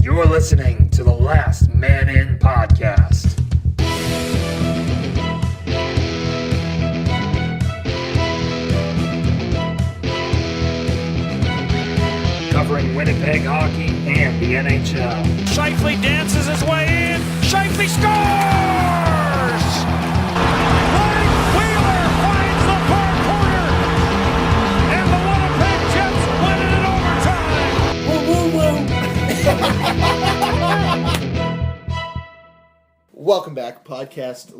You're listening to the Last Man In podcast. Covering Winnipeg hockey and the NHL. Scheifele dances his way in. Scheifele scores! Mike Wheeler finds the far corner. And the Winnipeg Jets win it in overtime. Woo, woo, woo. Welcome back, podcast.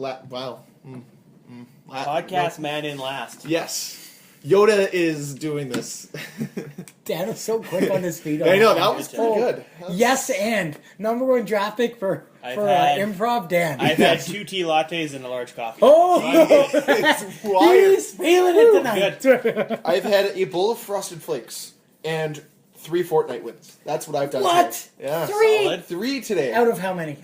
Podcast man in last. Yes. Yoda is doing this. Dan was so quick on his feet. I know, that was pretty good. Yes, and number one draft pick for improv, Dan. I've had 2 tea lattes and a large coffee. Oh, It's wired. he's feeling it tonight. I've had a bowl of Frosted Flakes and 3 Fortnite wins. That's what I've done What? today. Yeah. 3? Solid. 3 today. Out of how many?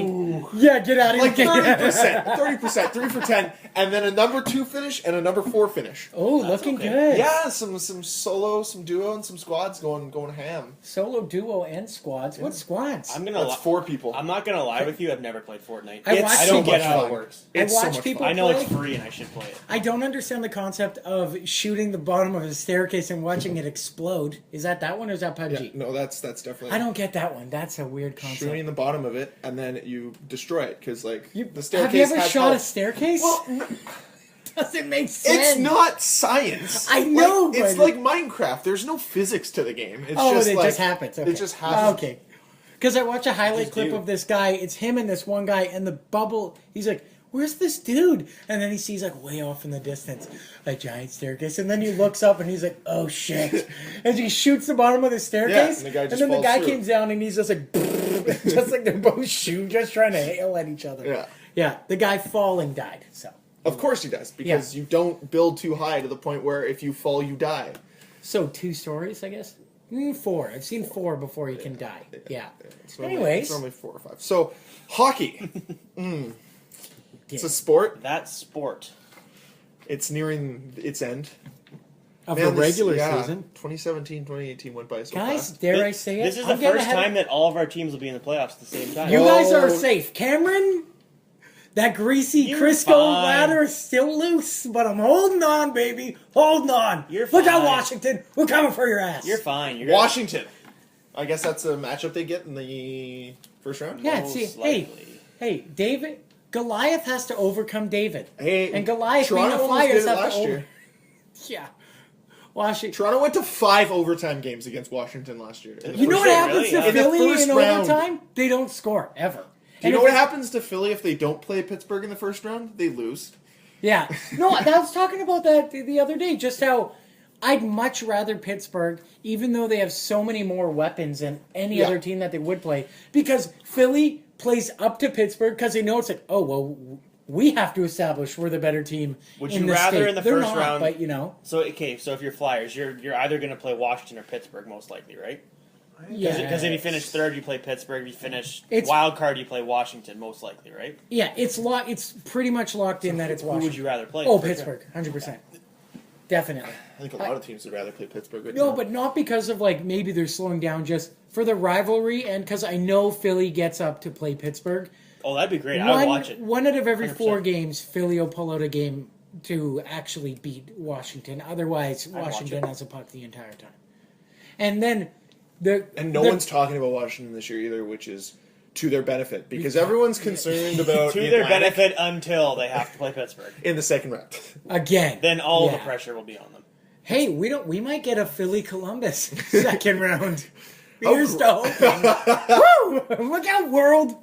Ooh. Yeah, get out of Like here. 30%. 30%. 3 for 10. And then a number 2 finish and a number 4 finish. Oh, looking okay. good. Yeah, some solo, some duo, and some squads going ham. Solo, duo, and squads. What squads? That's 4 people. I'm not gonna lie with you. I've never played Fortnite. I watched I don't people get how fun. it works. It's I so watch much people fun. I know play. it's free and I should play it. I don't understand the concept of shooting the bottom of a staircase and watching it explode. Is that one or is that PUBG? Yeah, no, that's definitely. I don't get that one. That's a weird concept. Shooting the bottom of it, and then you destroy it because, like, the staircase. Have you ever has shot a health. staircase? Well, Doesn't make sense. it's not science. I know, Like, it's but- like Minecraft. There's no physics to the game. It's Oh, just it like, just happens. Okay. It just happens. Okay. Because I watch a highlight Just clip do. of this guy. It's him and this one guy, and the bubble. He's like, "Where's this dude?" And then he sees like way off in the distance a giant staircase, and then he looks up and he's like, "Oh shit!" And he shoots the bottom of the staircase, and the guy just then the falls guy through. comes down and he's just like, just like they're both shooting, just trying to hail at each other. Yeah. Yeah. The guy falling died. So. Of course he does, because you don't build too high to the point where if you fall, you die. So 2 stories, I guess. 4. I've seen 4 before you can die. Yeah. It's normally, Anyways. it's normally 4 or 5. So, hockey. It's a sport. That's sport. It's nearing its end. Of Man, the regular this- yeah, season. 2017, 2018 went by so Guys, fast. dare I say it? This is I'm the getting first ahead- time that all of our teams will be in the playoffs at the same time. You guys are Oh. safe. Cameron, that greasy You're Crisco fine. ladder is still loose, but I'm holding on, baby. Holding on. You're Look out, fine. Washington. We're coming for your ass. You're fine. You're Washington. I guess that's a matchup they get in the first round. Yeah, Most see, likely. hey, David, Goliath has to overcome David. Hey, And Goliath Toronto being the almost did Flyers it have last to year. Yeah. Washington. Toronto went to 5 overtime games against Washington last year. In the You know first what round. happens really? to Yeah. In the Philly first in round. overtime? They don't score, ever. Do you And know if what it- happens to Philly if they don't play Pittsburgh in the first round? They lose. Yeah. No, I was talking about that the other day, just how I'd much rather Pittsburgh, even though they have so many more weapons than any Yeah. other team that they would play, because Philly plays up to Pittsburgh because they know it's like, oh, well, we have to establish we're the better team Would in you the rather state. in the They're first not, round- But, you know, So if you're Flyers, you're either going to play Washington or Pittsburgh, most likely, right? yeah. Because if you finish third, you play Pittsburgh. If you finish It's- wild card, you play Washington, most likely, right? Yeah, it's pretty much locked in that it's Who Washington. would you rather play? Oh, Pittsburgh, 100%. Definitely. I think a lot of teams would rather play Pittsburgh. No, but not because of like maybe they're slowing down, just for the rivalry and because I know Philly gets up to play Pittsburgh. Oh, that'd be great. I would watch it. One out of every 100%. 4 games, Philly will pull out a game to actually beat Washington. Otherwise, watch Washington it. has a puck the entire time. And then And no one's talking about Washington this year either, which is to their benefit because everyone's concerned about To the their Atlantic benefit until they have to play Pittsburgh. in the second round. again. Then all the Yeah. pressure will be on them. Hey, we might get a Philly Columbus second round. Oh, Here's to hoping. Woo! Look out, world.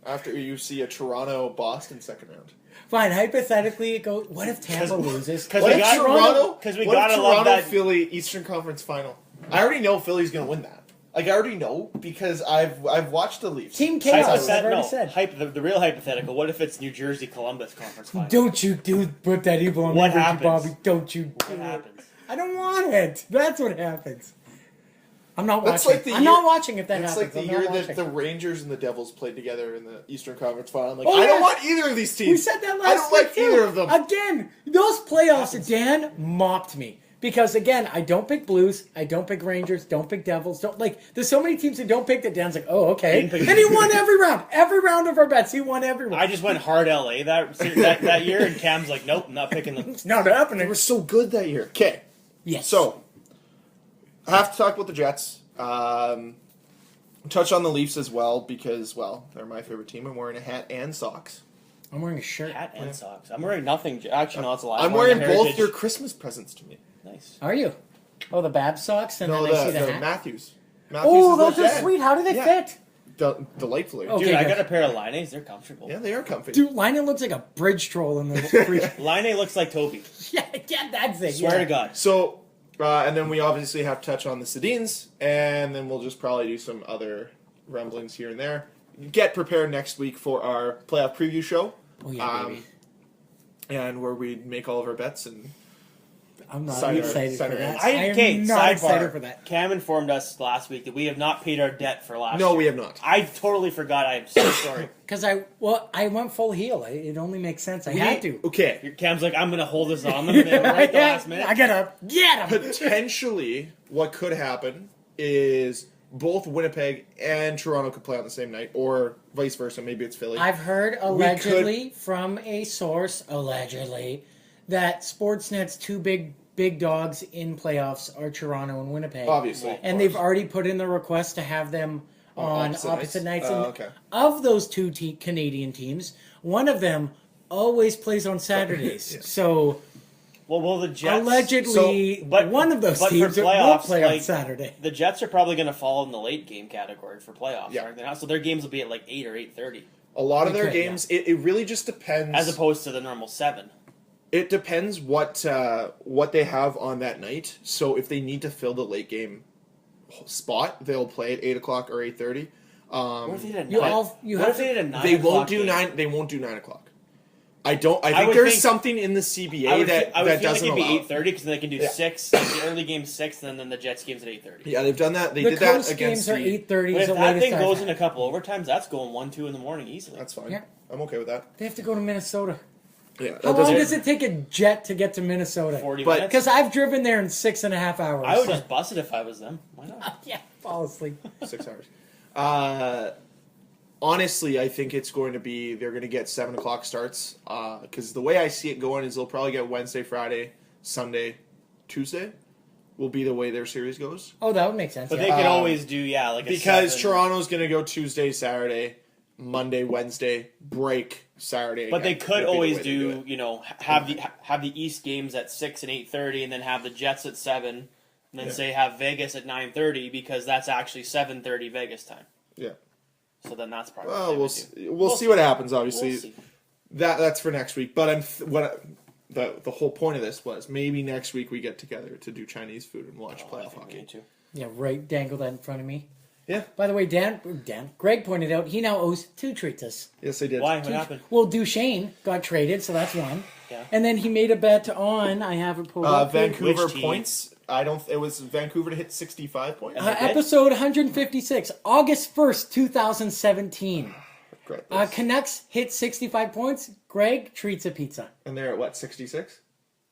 After you see a Toronto Boston second round. Fine, hypothetically, it goes. What if Tampa loses? Because What we if got Toronto? Because we what if gotta love Toronto that. Philly Eastern Conference Final. I already know Philly's gonna win that. Like I already know because I've watched the Leafs. Team chaos. I've No, already said. the real hypothetical. What if it's New Jersey Columbus conference final? Don't you put that evil on What me, Ricky happens? Bobby. Don't you do What it. happens? I don't want it. That's what happens. I'm not That's watching. like the I'm year- not watching if that It's happens. like the I'm not year that watching. the Rangers and the Devils played together in the Eastern Conference Final. I'm like, Oh, I don't yeah. want either of these teams. We said that last I don't like week, too. either of them. Again, those playoffs, Dan mopped me. Because again, I don't pick Blues, I don't pick Rangers, don't pick Devils, there's so many teams that don't pick that Dan's like, oh, okay. And he won every round of our bets, he won every one. I just went hard LA that year, and Cam's like, nope, I'm not picking them. It's not happening. They were so good that year. Okay. Yes. So, I have to talk about the Jets. Touch on the Leafs as well because, well, they're my favorite team. I'm wearing a hat and socks. I'm wearing a shirt. Hat and socks. I'm wearing nothing. Actually, no, it's a lie. I'm wearing the both Heritage. your Christmas presents to me. Nice. Are you? Oh, the Babs socks? And No, then I see the the hat? Matthews. Oh, is those are legit. sweet. How do they Yeah. fit? Delightfully. Oh. Dude, Okay, I good. got a pair of Linés. They're comfortable. Yeah, they are comfy. Dude, Lina looks like a bridge troll in the free. Line looks like Toby. yeah, that's it. Swear to God. So, and then we obviously have to touch on the Sedins, and then we'll just probably do some other rumblings here and there. Get prepared next week for our playoff preview show. Oh, yeah, baby. And where we make all of our bets and I'm not Cider- excited for cider that. ends. I am not sidebar. excited for that. Cam informed us last week that we have not paid our debt for last year. No, we have not. I totally forgot. I am so sorry. Because I went full heel. It only makes sense. I had to. Okay. Cam's like, I'm going to hold this on them right at the last minute. I gotta get him. Potentially, what could happen is both Winnipeg and Toronto could play on the same night, or vice versa. Maybe it's Philly. I've heard allegedly from a source, that Sportsnet's two big dogs in playoffs are Toronto and Winnipeg. Obviously. And they've already put in the request to have them on opposite nights. Oh, And okay. of those two Canadian teams, one of them always plays on Saturdays. Yeah. So Well, the Jets... allegedly, one of those but for teams will playoffs, play on like, Saturday. The Jets are probably going to fall in the late game category for playoffs, Yeah. aren't they? So their games will be at like 8 or 8:30, A lot of They their could, games, it really just depends. as opposed to the normal 7. It depends what they have on that night. So if they need to fill the late game spot, they'll play at 8 o'clock or 8:30. What if they did a You 9? all- you What have if they did a 9 They won't o'clock do game? 9. They won't do 9 o'clock. I think would there's think- something in the CBA I would that feel like doesn't it'd be allow. 8:30 because they can do Yeah. 6, like the early game 6, and then the Jets games at 8:30. Yeah, they've done that. They The did that Coast against games are the. 8:30. But is if the that latest thing I've goes had. in a couple overtimes, that's going 1, 2 in the morning easily. That's fine. Yeah. I'm okay with that. They have to go to Minnesota. Yeah, How that long doesn't. does it take a jet to get to Minnesota? 40 But- minutes. Because I've driven there in 6.5 hours. I would just bust it if I was them. Why not? yeah, fall asleep. 6 hours. Honestly, I think it's going to be they're going to get 7 o'clock starts because the way I see it going is they'll probably get Wednesday, Friday, Sunday, Tuesday will be the way their series goes. Oh, that would make sense. But yeah. they could always do, like a Because 7. Toronto's going to go Tuesday, Saturday, Monday, Wednesday, break Saturday. But they again. could Would be the always way to do do, it. have the East games at 6 and 8:30, and then have the Jets at 7, and then Yeah. say have Vegas at 9:30 because that's actually 7:30 Vegas time. Yeah. So then that's probably Well, what they would do. we'll see what happens. Obviously, We'll see. that's for next week. But the whole point of this was maybe next week we get together to do Chinese food and watch Oh, I playoff think we hockey. need to. Yeah, right. Dangle that in front of me. Yeah. By the way, Greg pointed out he now owes 2 treats. Yes, I did. Why? What happened? Well, Duchesne got traded, so that's one. Yeah. And then he made a bet on, I have it pulled up. Vancouver Which team? points. It was Vancouver to hit 65 points. Episode 156, August 1st, 2017. Great. Canucks hit 65 points. Greg treats a pizza. And they're at what, 66?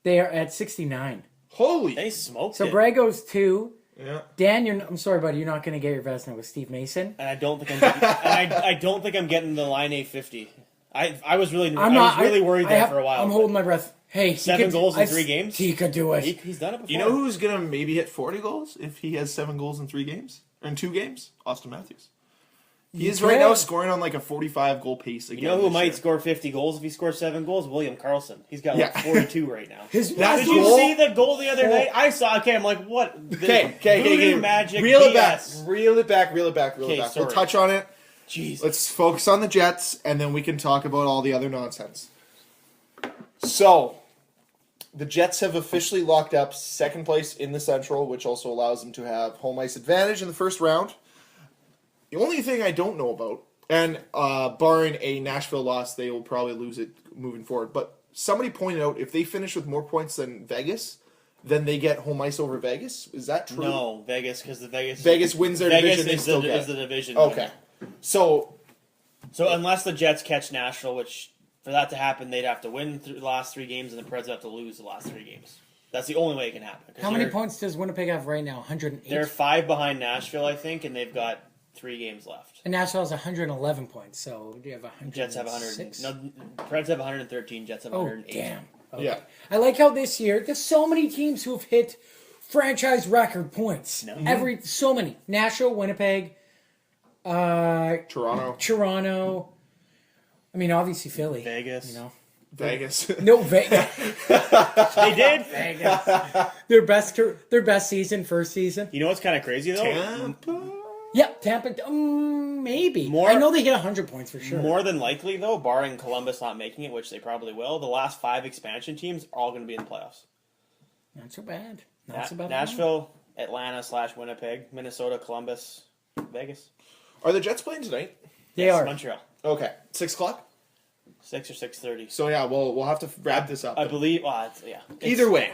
They are at 69. Holy. They smoked So it. Brad goes 2. Yeah. Dan, I'm sorry, buddy, you're not going to get your Vesna with Steve Mason. And I don't think I'm getting, I don't think I'm getting the line A50. I was really worried there for a while. I'm holding my breath. Hey, 7 goals in 3 games? He could do it. He's done it before. You know who's going to maybe hit 40 goals if he has 7 goals in 3 games? Or in 2 games? Austin Matthews. He is right now scoring on like a 45 goal pace again. You know who this might year. score 50 goals if he scores 7 goals? William Karlsson. He's got Yeah. 42 right now. His That Did last you goal- see the goal the other night? I saw. Okay, I'm like, what? Okay. Magic. Reel it back. BS. Reel it back. Okay, We'll sorry. touch on it. Jeez. Let's focus on the Jets, and then we can talk about all the other nonsense. So, the Jets have officially locked up 2nd place in the Central, which also allows them to have home ice advantage in the first round. The only thing I don't know about, and barring a Nashville loss, they will probably lose it moving forward, but somebody pointed out if they finish with more points than Vegas, then they get home ice over Vegas. Is that true? No, Vegas, because the Vegas wins their Vegas division. They is still the, get is the division. Okay. So, So unless the Jets catch Nashville, which for that to happen, they'd have to win the last 3 games, and the Preds have to lose the last 3 games. That's the only way it can happen. How many points does Winnipeg have right now? 108? They're 5 behind Nashville, I think, and they've got 3 games left. And Nashville has 111 points, so do you have 106? Jets have 100. No, Preds have 113. Jets have 108. Damn. Okay. Yeah. I like how this year there's so many teams who have hit franchise record points. No. So many. Nashville, Winnipeg, Toronto. I mean, obviously Philly. Vegas. You know. Vegas. No, Vegas. They did. Vegas. Their best season, first season. You know what's kind of crazy though? Tampa. Yeah, Tampa. Maybe. More- I know they hit 100 points for sure. More than likely though, barring Columbus not making it, which they probably will, the last 5 expansion teams are all going to be in the playoffs. Not so bad. Not so bad. Nashville, Atlanta/Winnipeg, Minnesota, Columbus, Vegas. Are the Jets playing tonight? They are. Montreal. Okay, 6:00. 6 or 6:30. So yeah, we'll have to wrap this up. I believe. Either way,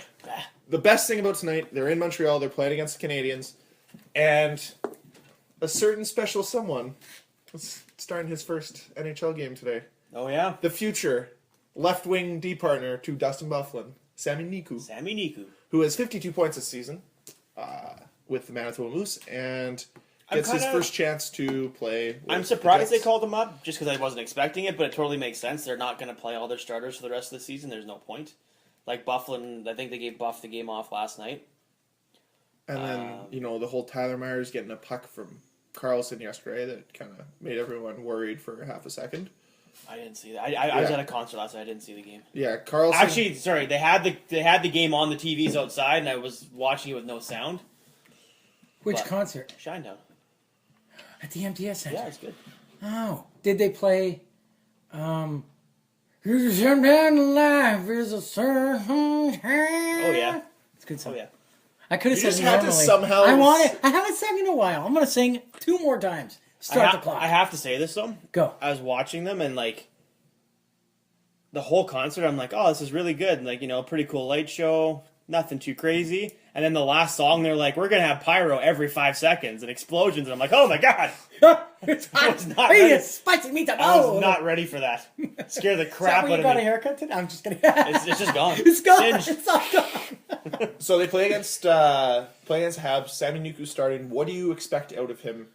the best thing about tonight, they're in Montreal. They're playing against the Canadiens, and a certain special someone is starting his first NHL game today. Oh yeah. The future left wing D partner to Dustin Byfuglien, Sami Niku, who has 52 points this season with the Manitoba Moose, and gets his first chance to play. I'm surprised they called him up, just because I wasn't expecting it, but it totally makes sense. They're not going to play all their starters for the rest of the season. There's no point. Like Byfuglien, I think they gave Buff the game off last night. And then, the whole Tyler Myers getting a puck from Carlson yesterday that kind of made everyone worried for half a second. I didn't see that. I was at a concert last night. I didn't see the game. Yeah, Carlson. Actually, sorry, they had the game on the TVs outside, and I was watching it with no sound. Which concert? Shinedown. At the MTS Center. Yeah, it's good. Oh, did they play? Here's your man life is a certain. Oh yeah, it's a good song. Oh yeah. I could have said just it had to normally. somehow. I haven't sang in a while. I'm gonna sing 2 more times. Start the clock. I have to say this though. Go. I was watching them and the whole concert. I'm like, oh, this is really good. And pretty cool light show. Nothing too crazy. And then the last song, they're like, we're going to have pyro every 5 seconds and explosions. And I'm like, oh my God. It's I was not Hey, ready. it's spicy meatball. I was not ready for that. Scare the crap out You of got a me. haircut today? I'm just kidding. It's just gone. It's gone. Singed. It's all gone. So they play against Habs. Sami Niku starting. What do you expect out of him?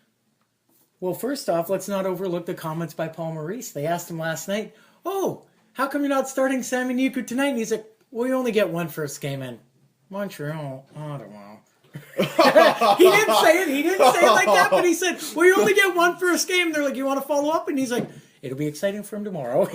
Well, first off, let's not overlook the comments by Paul Maurice. They asked him last night, oh, how come you're not starting Sami Niku tonight? And he's like, well, you only get one first game in Montreal. Ottawa. He didn't say it. He didn't say it like that, but he said, well, you only get one first game. They're like, you want to follow up? And he's like, it'll be exciting for him tomorrow.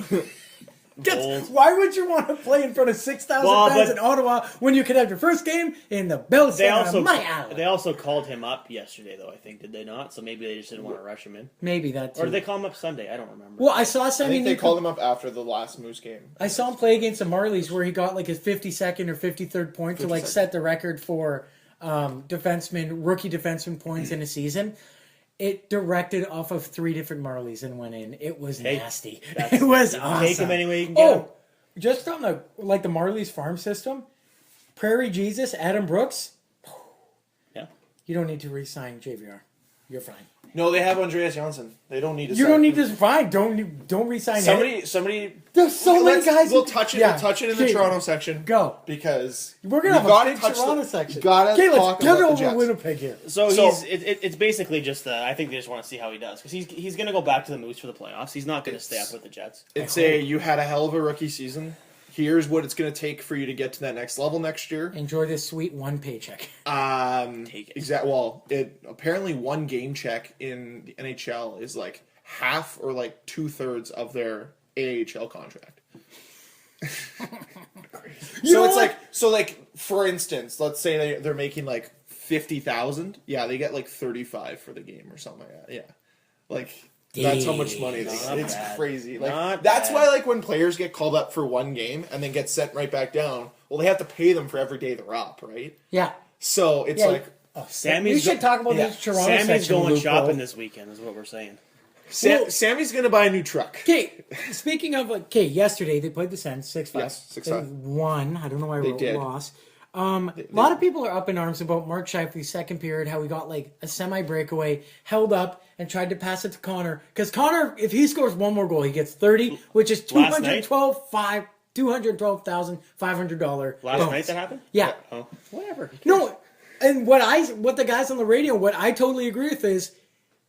Why would you want to play in front of 6,000 fans in Ottawa when you could have your first game in the Bell Center of my alley? They also called him up yesterday, though, I think. Did they not? So maybe they just didn't want to rush him in. Maybe that too. Or did they call him up Sunday? I don't remember. Well, I saw Sami I think they Niku- called him up after the last Moose game. I saw him play against the Marlies where he got his 52nd or 53rd point to set the record for rookie defenseman points in a season. It directed off of 3 different Marlies and went in. It was nasty. It was awesome. Take him any way you can get him. Just on the Marlies farm system, Prairie Jesus, Adam Brooks. Yeah. You don't need to re-sign JVR. You're fine. No, they have Andreas Janssen. They don't need to. You don't need to. Fine. Don't re-sign him. Somebody. There's so many guys. We'll touch it. Yeah. We'll touch it in the Toronto section. Go. Because we're gonna have a big Toronto section. Gotta let's talk get about over the Jets. Winnipeg here. So it's basically just I think they just want to see how he does because he's going to go back to the Moose for the playoffs. He's not going to stay up with the Jets. You had a hell of a rookie season. Here's what it's going to take for you to get to that next level next year. Enjoy this sweet 1 paycheck. Take it. Well, apparently 1 game check in the NHL is like half or like 2/3 of their AHL contract. For instance, let's say they're making like 50,000. Yeah, they get like 35 for the game or something like that. Yeah, that's how much money they get. It's crazy. That's why when players get called up for 1 game and then get sent right back down, well, they have to pay them for every day they're up, right? Yeah. So it's we should talk about this Toronto section. Sammy's going shopping this weekend, is what we're saying. Sammy's going to buy a new truck. Okay, speaking of yesterday they played the Sens 6-5. Yes, 6-5. They won. I don't know why we did. lost. A lot of people are up in arms about Mark Scheifele's second period, how he got a semi-breakaway, held up, and tried to pass it to Connor. Because Connor, if he scores 1 more goal, he gets 30, which is 212 $212,500 Last bonus. night that happened? Yeah. Oh, whatever. No, and what the guys on the radio, what I totally agree with is,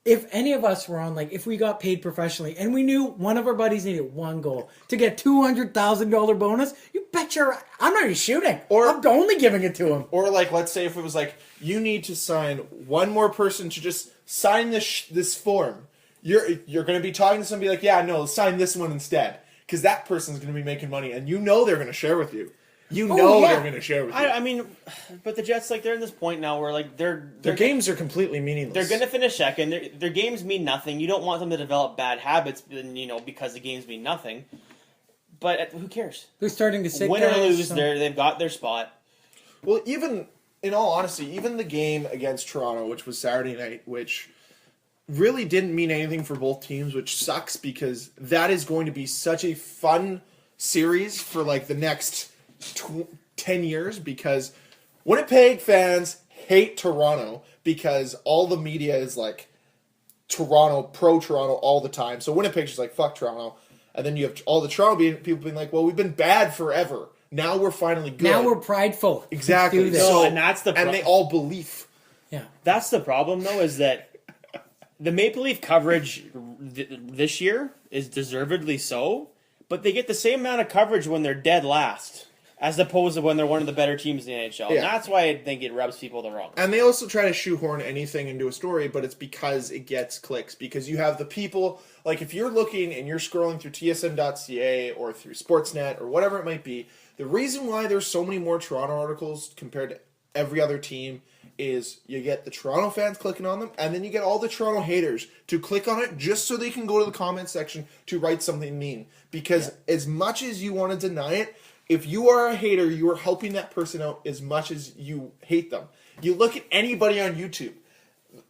if any of us were on, like, if we got paid professionally and we knew one of our buddies needed one goal to get $200,000 bonus, you betcha I'm not even shooting. Or I'm only giving it to him. Or like, let's say if it was like, you need to sign one more person to just sign this form. You're going to be talking to somebody like, yeah, no, sign this one instead. Because that person's going to be making money, and you know they're going to share with you. You know they're going to share with you. I mean, but the Jets, like, they're in this point now where, like, their games are completely meaningless. They're going to finish second. Their games mean nothing. You don't want them to develop bad habits, because the games mean nothing. But who cares? They're starting to sit win or lose, they've got their spot. Well, even, in all honesty, even the game against Toronto, which was Saturday night, which really didn't mean anything for both teams, which sucks because that is going to be such a fun series for, like, the next 10 years, because Winnipeg fans hate Toronto because all the media is like Toronto, pro-Toronto all the time. So Winnipeg's just like, fuck Toronto. And then you have all the Toronto people being like, well, we've been bad forever. Now we're finally good. Now we're prideful. Exactly. Let's do this. No, and that's the and they all believe. Yeah. That's the problem, though, is that the Maple Leaf coverage this year is deservedly so, but they get the same amount of coverage when they're dead last, as opposed to when they're one of the better teams in the NHL. Yeah. And that's why I think it rubs people the wrong way. And they also try to shoehorn anything into a story, but it's because it gets clicks. Because you have the people, like if you're looking and you're scrolling through TSN.ca or through Sportsnet or whatever it might be, the reason why there's so many more Toronto articles compared to every other team is you get the Toronto fans clicking on them, and then you get all the Toronto haters to click on it just so they can go to the comment section to write something mean. Because as much as you want to deny it, if you are a hater, you are helping that person out as much as you hate them. You look at anybody on YouTube.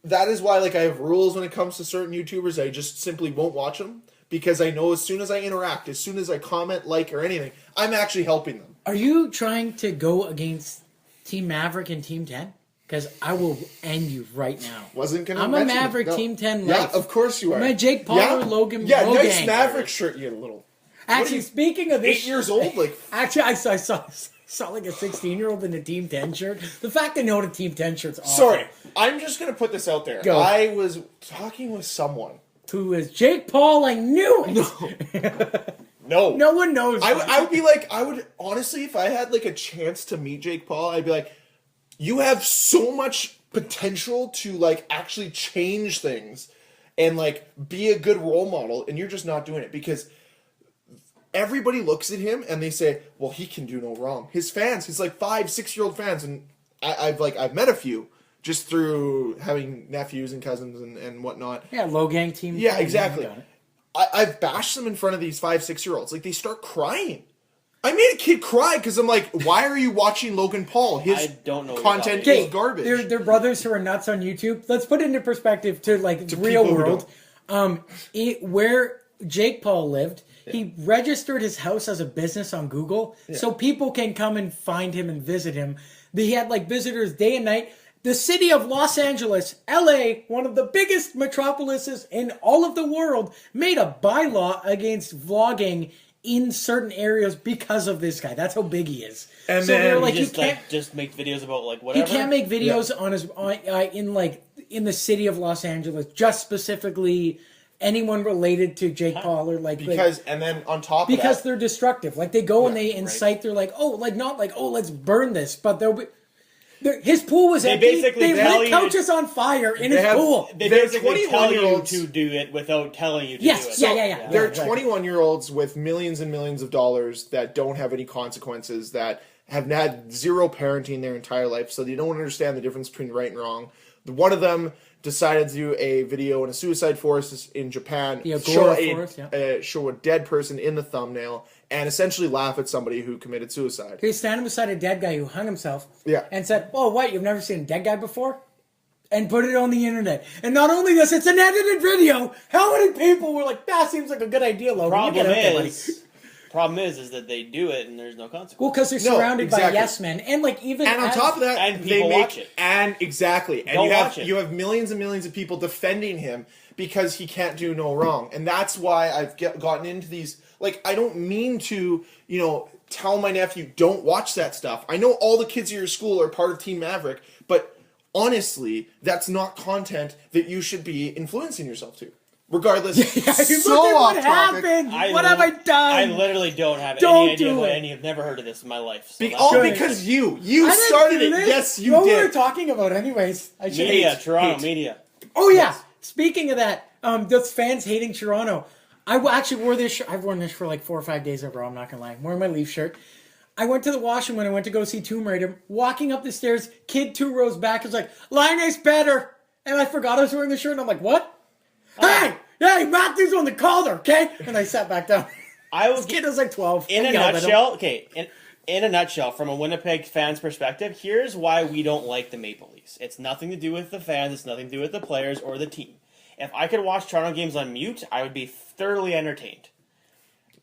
That is why, like, I have rules when it comes to certain YouTubers. I just simply won't watch them because I know as soon as I interact, as soon as I comment, like, or anything, I'm actually helping them. Are you trying to go against Team Maverick and Team 10? Because I will end you right now. Wasn't gonna. I'm a Maverick Team 10 Yeah, life. of course you are. I'm a Jake Paul or Logan. Yeah, Logan. nice Maverick shirt. You had a little. Actually, speaking of this, 8 years old, like. Actually, I saw like a 16-year-old in a Team 10 shirt. The fact I know the Team 10 shirt's awesome. Sorry, I'm just gonna put this out there. Go. I was talking with someone Who is Jake Paul? I knew it. No. No one knows. I would be like, I would honestly, if I had like a chance to meet Jake Paul, I'd be like, you have so much potential to like actually change things and like be a good role model, and you're just not doing it because everybody looks at him and they say, well, he can do no wrong. His fans, his like 5-6-year-old fans, and I've met a few just through having nephews and cousins and whatnot. Yeah, low gang Team. Yeah, 10, exactly. got it. I've bashed them in front of these 5-6-year-olds. Like, they start crying. I made a kid cry because I'm like, why are you watching Logan Paul? His I don't know what content you're is garbage. They're brothers who are nuts on YouTube. Let's put it into perspective to like real people who world. Where Jake Paul lived, he registered his house as a business on Google, so people can come and find him and visit him. He had like visitors day and night. The city of Los Angeles, LA, one of the biggest metropolises in all of the world, made a bylaw against vlogging in certain areas because of this guy. That's how big he is. And so then they're like, just, you can't. like, just make videos about like He whatever. can't make videos on his in the city of Los Angeles, just specifically anyone related to Jake Paul or and then on top of because that, they're destructive. Like they go and they incite. They're like, let's burn this, but they'll be. His pool was empty. basically They tell lit you couches on fire in his pool. They They're basically tell you 21-year-olds. to do it without telling you to Yes, do it. yeah. they're Yeah, 21-year-olds with millions and millions of dollars that don't have any consequences, that have had zero parenting their entire life, so they don't understand the difference between right and wrong. One of them decided to do a video in a suicide forest in Japan, show a dead person in the thumbnail, and essentially laugh at somebody who committed suicide. He's standing beside a dead guy who hung himself. Yeah. And said, "Oh, what? You've never seen a dead guy before?" And put it on the internet. And not only this, it's an edited video. How many people were like, "That seems like a good idea, Logan"? Problem is that they do it and there's no consequence. Well, because they're surrounded by yes men, and like even And on top of that, and they people make watch it. and exactly, and Don't watch it. you have millions and millions of people defending him because he can't do no wrong. And that's why I've gotten into these. Like, I don't mean to, tell my nephew, don't watch that stuff. I know all the kids at your school are part of Team Maverick, but honestly, that's not content that you should be influencing yourself to. Regardless, so Look at off what topic. happened. What have I done? I literally don't have Don't any idea do about it. any. I've never heard of this in my life. So that's All good. because you I didn't started do it. this. Yes, you what did. What were we talking about anyways? I should Media, Toronto media. Oh yeah. Speaking of that, those fans hating Toronto. Actually wore this shirt. I've worn this for like 4 or 5 days in a row. I'm not gonna lie. I'm wearing my Leaf shirt. I went to the washroom when I went to go see Tomb Raider. Walking up the stairs, kid 2 rows back was like, "Linus better," and I forgot I was wearing the shirt. And I'm like, "What? Hey, Matthew's on the caller, okay?" And I sat back down. This kid was like 12. In I a yelled at him. nutshell, okay. In a nutshell, from a Winnipeg fan's perspective, here's why we don't like the Maple Leafs. It's nothing to do with the fans. It's nothing to do with the players or the team. If I could watch Toronto games on mute, I would be thoroughly entertained.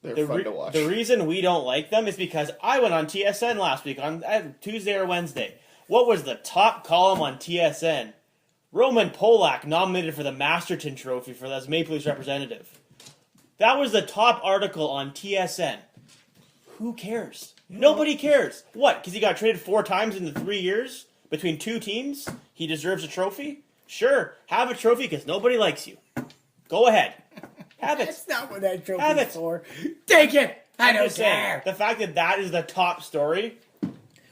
They're fun to watch. The reason we don't like them is because I went on TSN last week on Tuesday or Wednesday. What was the top column on TSN? Roman Polak nominated for the Masterton Trophy for as Maple Leafs representative. That was the top article on TSN. Who cares? Nobody cares. What? Because he got traded 4 times in the 3 years between 2 teams? He deserves a trophy? Sure, have a trophy because nobody likes you. Go ahead. Have it. That's not what that Have trophy's it. for. Take it. I I'm don't just saying, care. the fact that that is the top story,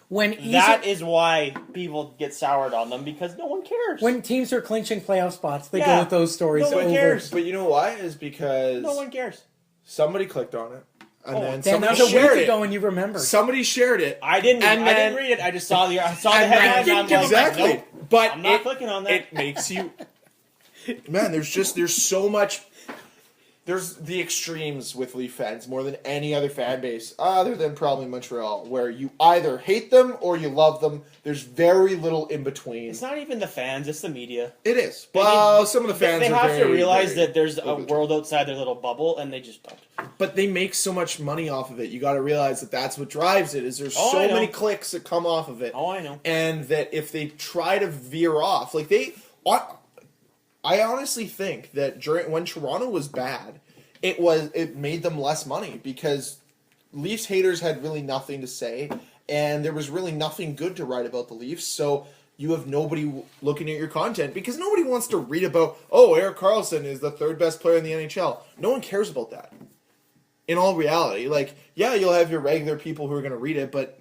When that is why people get soured on them because no one cares. when teams are clinching playoff spots, they go Yeah. with those stories. No one over. cares. But you know why? Is because No one cares. somebody clicked on it, and then Then somebody that was a shared week it. ago and you remember. Somebody shared it. I didn't then- read it. I just saw the and headline. then- And I'm like, exactly. nope. But I'm not clicking on that. It makes you. Man, there's so much. There's the extremes with Leaf fans more than any other fan base, other than probably Montreal, where you either hate them or you love them. There's very little in between. It's not even the fans; it's the media. It is. Well, some of the fans They are have to very, realize very that there's a over the top. world outside their little bubble, and they just don't. But they make so much money off of it. You got to realize that that's what drives it. Is there's Oh, so I know. many clicks that come off of it. Oh, I know. And that if they try to veer off, like I honestly think that when Toronto was bad, it made them less money because Leafs haters had really nothing to say, and there was really nothing good to write about the Leafs. So you have nobody looking at your content because nobody wants to read about, oh, Erik Karlsson is the 3rd best player in the NHL. No one cares about that. In all reality, like, yeah, you'll have your regular people who are going to read it, but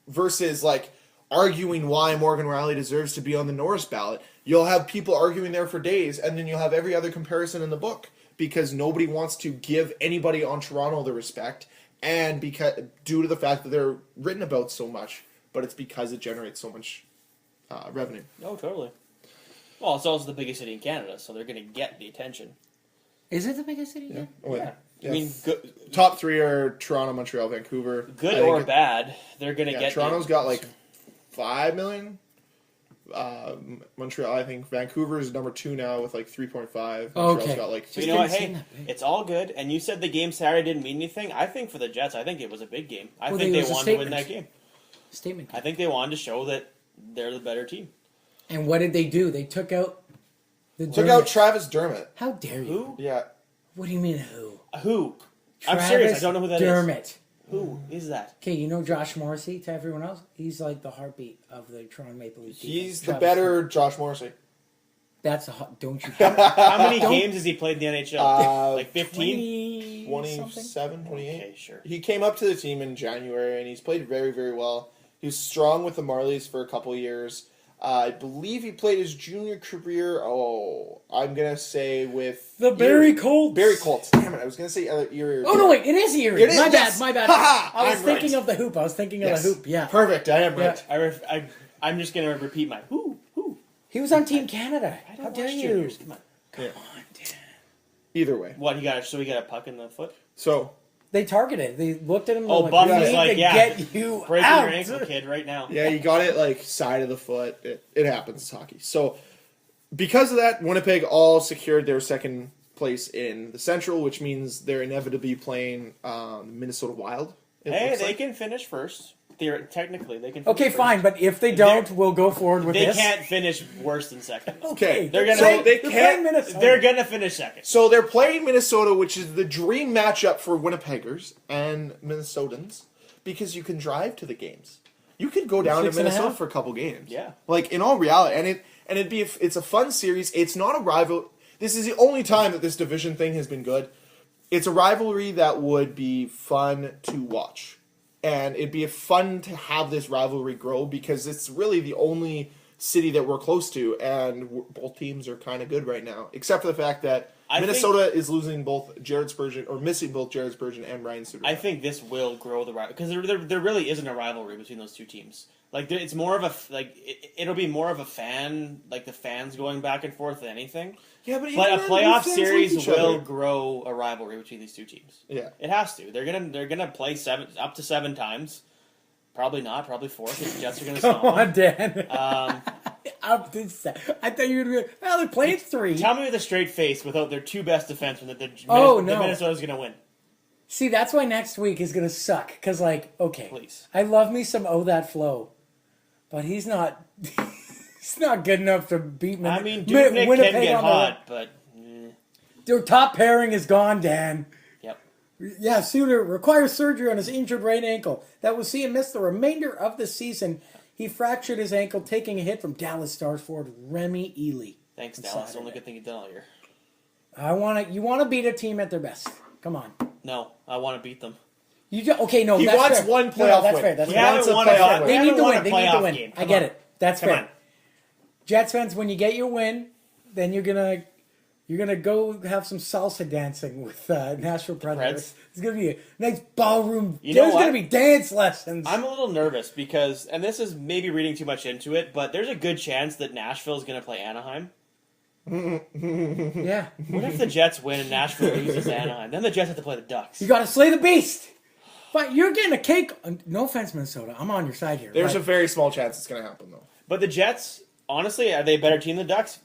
versus like arguing why Morgan Rielly deserves to be on the Norris ballot, you'll have people arguing there for days, and then you'll have every other comparison in the book because nobody wants to give anybody on Toronto the respect, and because due to the fact that they're written about so much, but it's because it generates so much revenue. Oh, totally. Well, it's also the biggest city in Canada, so they're going to get the attention. Is it the biggest city? Yeah. Oh, yeah. I mean, Top 3 are Toronto, Montreal, Vancouver. good I think or bad, they're going to get. Toronto's got like 5 million. Montreal, I think Vancouver is number 2 now with like 3.5. Montreal's Okay. got like So you know what? didn't Hey, seem that big. it's all good. And you said the game Saturday didn't mean anything. I think for the Jets, I think it was a big game. I Well, think it they was a wanted to win statement. that game. Statement. I think they wanted to show that they're the better team. And what did they do? They took out the Took out Dermott. Travis Dermott. How dare you? Who? Yeah. What do you mean who? Who? I'm serious. I don't know who that is. Dermott. Who is that? Okay, you know Josh Morrissey to everyone else? He's like the heartbeat of the Toronto Maple Leafs. He's the Travis better Josh Morrissey. That's a don't you How many games has he played in the NHL? Like 15? 27, 28. Okay, sure. He came up to the team in January, and he's played very, very well. He was strong with the Marlies for a couple of years. I believe he played his junior career, I'm going to say with... The Barrie Colts. Barrie Colts. Damn it, I was going to say Erie. Oh no, wait, it is Erie. It is, my yes. bad, my bad. Ha-ha, I was I'm thinking right. of the hoop. I was thinking Yes. of the hoop, yeah. Perfect, I am right. Yeah. I'm just going to repeat my who. He was on Team Canada. I How don't dare watch you? juniors. Come on. Come on, Dan. Either way. What, he got a puck in the foot? So, They targeted. They looked at him. Oh, like, Buff we was need like, to yeah, get you breaking out. your ankle, kid, right now. yeah, you got it like side of the foot. It happens. It's hockey. So, because of that, Winnipeg all secured their second place in the Central, which means they're inevitably playing Minnesota Wild. it Hey, looks they like. can finish first. Technically, they can. Okay, finish fine, first. but if they don't, we'll go forward with They this. can't finish worse than second. Okay, They're gonna. so they They're playing can't. Minnesota. They're gonna finish second. So they're playing Minnesota, which is the dream matchup for Winnipeggers and Minnesotans, because you can drive to the games. You could go down to 6.5. Minnesota for a couple games. Yeah. Like in all reality, it's a fun series. It's not a rival. This is the only time that this division thing has been good. It's a rivalry that would be fun to watch, and it'd be fun to have this rivalry grow because it's really the only city that we're close to, and both teams are kind of good right now, except for the fact that Minnesota is losing both Jared Spurgeon, or missing both Jared Spurgeon and Ryan Suter. I think this will grow the rivalry because there really isn't a rivalry between those two teams. Like it's more of it'll be more of a fan, like the fans going back and forth than anything. Yeah, but a playoff series will grow a rivalry between these two teams. Yeah, it has to. They're gonna play up to 7 times. Probably not. Probably 4 because the Jets are gonna Come stomp on, them. Dan. I thought you were going to be, well, they're playing 3. Tell me with a straight face without their 2 best defensemen that the Minnesota's gonna win. See, that's why next week is going to suck. Because, okay. Please. I love me some that flow. But he's not... He's not good enough to beat me. I mean, Dubnyk can get hot, but... Their top pairing is gone, Dan. Yep. Yeah, Suter requires surgery on his injured right ankle. That will see him miss the remainder of the season. He fractured his ankle, taking a hit from Dallas Stars forward Remy Ely. Thanks, Dallas. The only good thing you've done all year. You want to beat a team at their best. Come on. No, I want to beat them. Okay, no, he that's wants fair. one playoff no, that's win. fair. That's We fair. haven't won a They need to win. They need to playoff win. game. I Come get on. it. That's Come fair. on. Jets fans, when you get your win, then you're gonna go have some salsa dancing with Nashville Predators. Preds. It's gonna be a nice ballroom. You know There's what? gonna be dance lessons. I'm a little nervous because, and this is maybe reading too much into it, but there's a good chance that Nashville is going to play Anaheim. Yeah. What if the Jets win and Nashville loses to Anaheim? Then the Jets have to play the Ducks. You gotta slay the beast. But you're getting a cake. No offense, Minnesota. I'm on your side here. There's but a very small chance it's going to happen, though. But the Jets, honestly, are they a better team than the Ducks?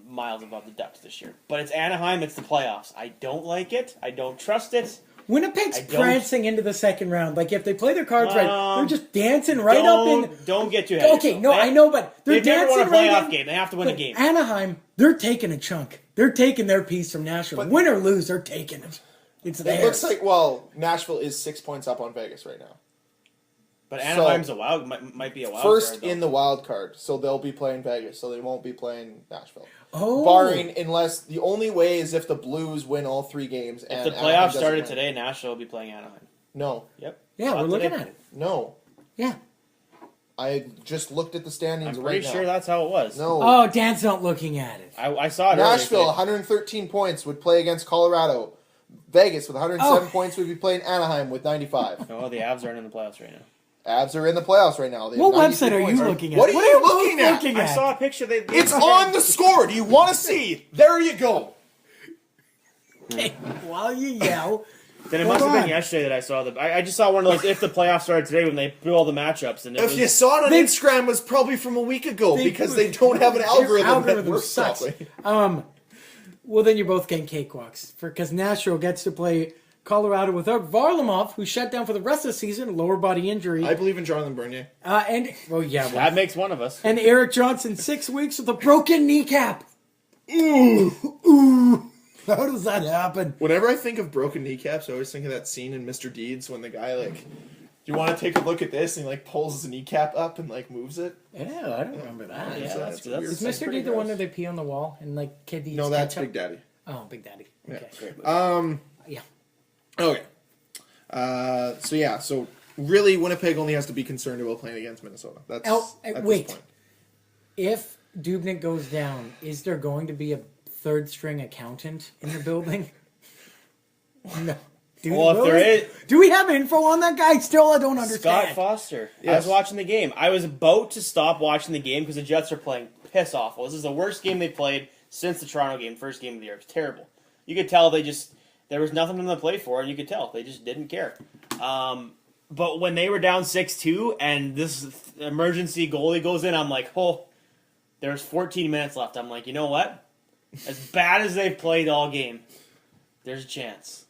Miles above the Ducks this year. But it's Anaheim, it's the playoffs. I don't like it. I don't trust it. Winnipeg's I don't- prancing into the second round. Like, if they play their cards right, they're just dancing up Don't get too ahead of Okay, yourself. no, I know, but they're They've never dancing won a playoff right in. game. They have to win a But game. Anaheim, they're taking a chunk. They're taking their piece from Nashville. Win or lose, they're taking it. It's It theirs. looks like, Nashville is 6 points up on Vegas right now. But Anaheim's might be a wild First card, though. in the wild card, so they'll be playing Vegas, so they won't be playing Nashville. Oh. Barring, unless the only way is if the Blues win all 3 games. If And the Anaheim playoffs doesn't started win. today, Nashville will be playing Anaheim. No, Yep. Yeah, Saw we're it looking today. at it. no. Yeah. I just looked at the standings I'm right pretty now. sure that's how it was. No. Oh, Dan's not looking at it. I saw it Nashville, earlier. 113 points, would play against Colorado. Vegas, with 107 Oh. points, would be playing Anaheim with 95. Oh, the Avs aren't in the playoffs right now. Avs are in the playoffs right now. They have What 93 website are you points. looking at? What are you both looking at? looking I saw a picture. It's on the score. Do you want to see? There you go. While you yell. Then it Hold must have on. been yesterday that I saw the. I just saw one of those. If the playoffs started today, when they do all the matchups, and it If was, you saw it on They- Instagram, it was probably from a week ago They- because they don't have an algorithm that works sucks. properly. Well, then you're both getting cakewalks because Nashville gets to play Colorado without Varlamov, who's shut down for the rest of the season, lower body injury, I believe in Jonathan Bernier. that makes one of us. and Eric Johnson 6 weeks with a broken kneecap. Ooh. How does that happen? Whenever I think of broken kneecaps, I always think of that scene in Mr. Deeds when the guy do you want to take a look at this? And he pulls his kneecap up and moves it. Yeah, I don't remember that. Yeah, that's weird. Is that's Mr. pretty D the one gross. that they pee on the wall and kid eats No, that's ketchup? Big Daddy. Oh, Big Daddy. Okay. Yeah. Yeah. Okay. So really, Winnipeg only has to be concerned about playing against Minnesota. That's at wait. this point. If Dubnyk goes down, is there going to be a third string accountant in the building? No. Well, if there is, Do we have info on that guy? Still, I don't understand. Scott Foster. I Yes. was watching the game. I was about to stop watching the game because the Jets are playing piss awful. This is the worst game they played since the Toronto game, first game of the year. It was terrible. You could tell there was nothing in the play for, and you could tell they just didn't care. But when they were down 6-2 and this emergency goalie goes in, I'm like, there's 14 minutes left. I'm like, you know what? As bad as they've played all game, there's a chance.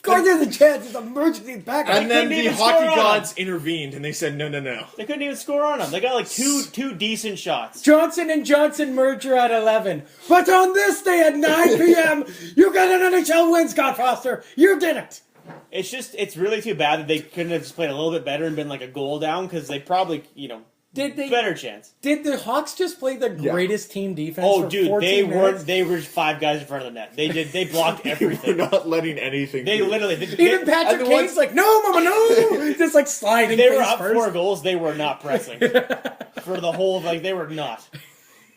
Going to the Jets is emergency backup. And then couldn't the even hockey score on gods intervened, and they said, no. They couldn't even score on them. They got like two decent shots. Johnson and Johnson merger at 11. But on this day at 9 p.m., you got an NHL win, Scott Foster. You did it. It's really too bad that they couldn't have just played a little bit better and been like a goal down, because they probably, better chance. Did the Hawks just play the greatest team defense? Oh, for dude, 14 minutes? they were 5 guys in front of the net. They blocked everything. We're not letting anything. They through. literally Even Patrick Kane's like, no, mama, no! Just like sliding. they were face up first. 4 goals. They were not pressing for the whole of they were not.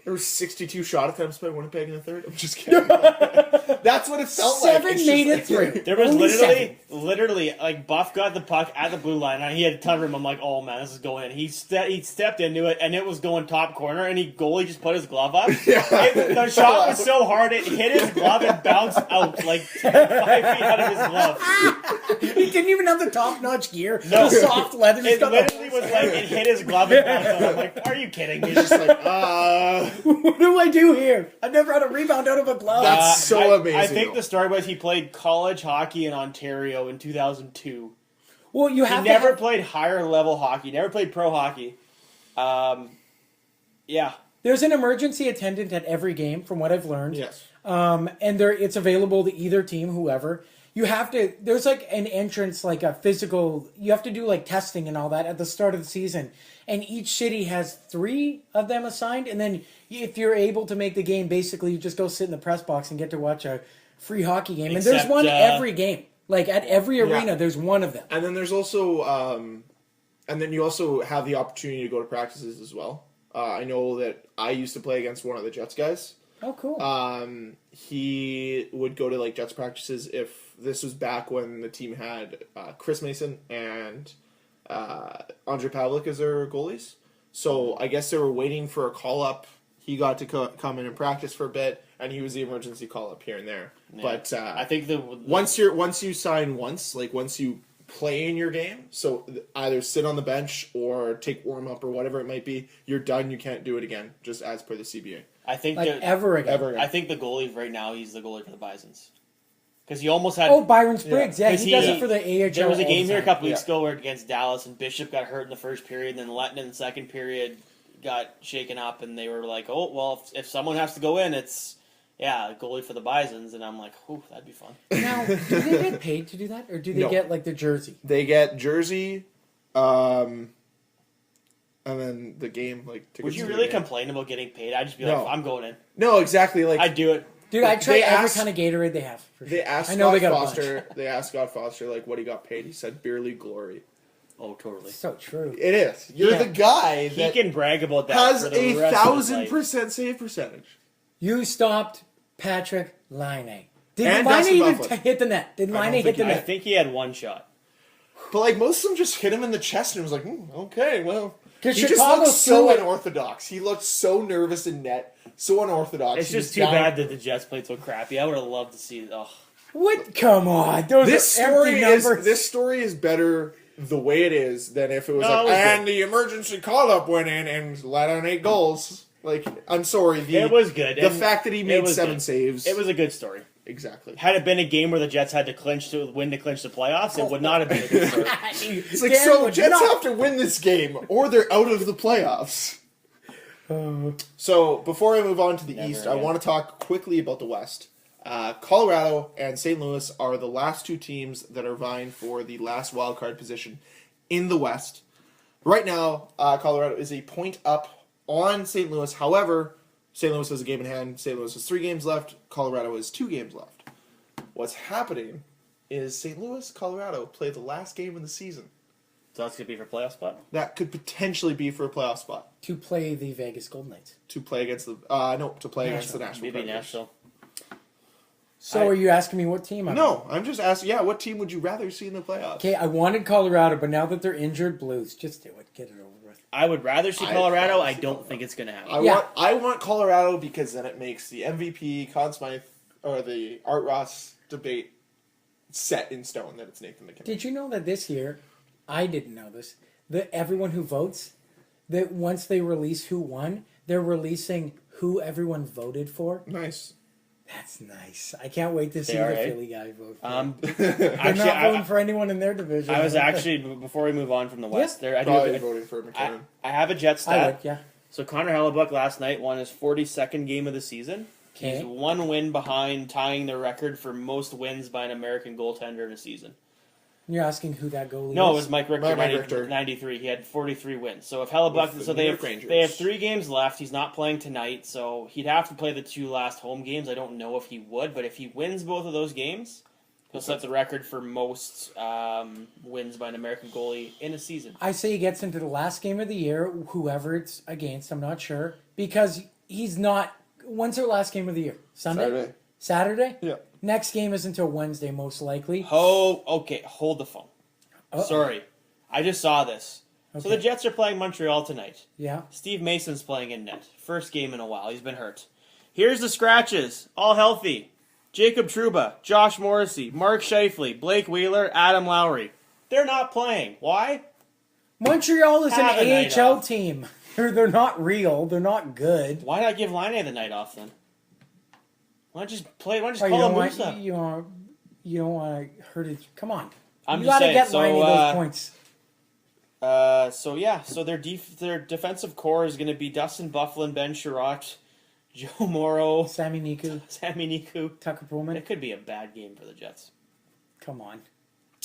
There were 62 shot attempts by Winnipeg in the third. I'm just kidding. That's what it felt like. 7 made it through. There was Only literally, like, Buff got the puck at the blue line, and he had a ton of room. I'm like, oh man, this is going in. He stepped into it, and it was going top corner, and goalie just put his glove up. The shot was so hard, it hit his glove and bounced out like 5 feet out of his glove. He didn't even have the top-notch gear. No. The soft leather. It literally was like, it hit his glove and bounced out. I'm like, are you kidding me? Just like, What do I do here? I've never had a rebound out of a glove. That's so amazing. I think the story was he played college hockey in Ontario in 2002. Well, you He have never to played higher level hockey. Never played pro hockey. Yeah. There's an emergency attendant at every game, from what I've learned. Yes. And it's available to either team, whoever. You have to. There's like an entrance, like a physical. You have to do like testing and all that at the start of the season. And each city has 3 of them assigned. And then if you're able to make the game, basically you just go sit in the press box and get to watch a free hockey game. And there's Except, one every game. Like at every arena, there's one of them. And then there's also, and then you also have the opportunity to go to practices as well. I know that I used to play against one of the Jets guys. Oh, cool. He would go to like Jets practices if this was back when the team had Chris Mason and Andre Pavlik as their goalies. So I guess they were waiting for a call up. He got to come in and practice for a bit, and he was the emergency call up here and there. Yeah. But I think once you sign once you play in your game, so either sit on the bench or take warm up or whatever it might be, you're done. You can't do it again, just as per the CBA. I think like ever again. I think the goalie right now, he's the goalie for the Bisons. Because he almost had... Oh, Byron Spriggs. Yeah, he does it for the AHL. There was a game here a couple weeks ago where against Dallas, and Bishop got hurt in the first period, and then Letton in the second period got shaken up, and they were like, oh, well, if someone has to go in, it's, goalie for the Bisons. And I'm like, ooh, that'd be fun. Now, do they get paid to do that? Or do they get, like, the jersey? They get jersey, and then the game, like, tickets. Would you really complain about getting paid? I'd just be like, I'm going in. No, exactly. Like I'd do it. Dude, I try every kind of Gatorade they have. For sure. They asked I know they Scott got Foster. They asked Scott Foster like what he got paid. He said beer league glory. Oh, totally. So true. It is. You're the guy He that can brag about that. has for the a rest of his life. 1,000% save percentage. You stopped Patrick Laine. Did And Laine Dustin even Buffett. hit the net? Did Laine hit the I net? think he had one shot. But like most of them just hit him in the chest and was like, okay, well. He just Chicago looked so threw it. unorthodox. He looked so nervous in net, so unorthodox. It's He just was too down- bad that the Jets played so crappy. I would have loved to see it. Oh. What? Come on. Those This are story empty is numbers. this story is better the way it is than if it was No, like it was and good. the emergency call up went in and let on 8 goals. Like I'm sorry, It was good. The and fact that he it made was 7 good. saves. It was a good story. exactly. Had it been a game where the Jets had to win to clinch the playoffs, it would not have been a good story. It's like Dan so would Jets not- have to win this game or they're out of the playoffs. So before I move on to the Never East, I again. want to talk quickly about the West. Colorado and St. Louis are the last 2 teams that are vying for the last wild card position in the West. Right now, Colorado is a point up on St. Louis. However, St. Louis has a game in hand. St. Louis has 3 games left. Colorado has 2 games left. What's happening is St. Louis, Colorado play the last game of the season. So that's going to be for playoff spot? That could potentially be for a playoff spot to play the Vegas Golden Knights. to play against the against the Nashville Maybe Predators. Nashville. So are you asking me what team I'm No, I'm just asking. Yeah, what team would you rather see in the playoffs? Okay, I wanted Colorado, but now that they're injured, Blues. Just do it. Get it over with. I would rather see I'd Colorado. rather I see don't Colorado. think it's going to happen. I want Colorado because then it makes the MVP, Conn Smythe, or the Art Ross debate set in stone that it's Nathan McKinnon. Did you know that this year, I didn't know this, that everyone who votes, that once they release who won, they're releasing who everyone voted for? Nice. That's nice. I can't wait to see They are, the eh? Philly guy vote. Actually, They're not voting for anyone in their division. I was actually, before we move on from the West, there I Probably do. voting for McKinnon. I have a Jet I stat. would, yeah. So Connor Hellebuck last night won his 42nd game of the season. Okay. He's one win behind tying the record for most wins by an American goaltender in a season. You're asking who that goalie is? No, it was Mike Richter, Mike Richter. 93. He had 43 wins. So if Hellebuck, With so the they New have, York Rangers. they have 3 games left. He's not playing tonight, so he'd have to play the 2 last home games. I don't know if he would, but if he wins both of those games, he'll set the record for most wins by an American goalie in a season. I say he gets into the last game of the year, whoever it's against, I'm not sure, because he's not. When's their last game of the year? Sunday? Saturday? Yeah. Next game is until Wednesday, most likely. Oh, okay. Hold the phone. Uh-oh. Sorry. I just saw this. So Okay. the Jets are playing Montreal tonight. Yeah. Steve Mason's playing in net. First game in a while. He's been hurt. Here's the scratches. All healthy. Jacob Trouba, Josh Morrissey, Mark Scheifele, Blake Wheeler, Adam Lowry. They're not playing. Why? Montreal is an Have a night AHL off. team. They're not real. They're not good. Why not give Line the night off then? Why not just play? Why not just Oh, call you a don't moose up? want you don't want to hurt it. Come on. I'm You just gotta saying, get so, Liney those points. So their defensive core is going to be Dustin Byfuglien, Ben Sherratt, Joe Morrow, Sammy Niku, Sammy Niku. Tucker Pullman. It could be a bad game for the Jets. Come on.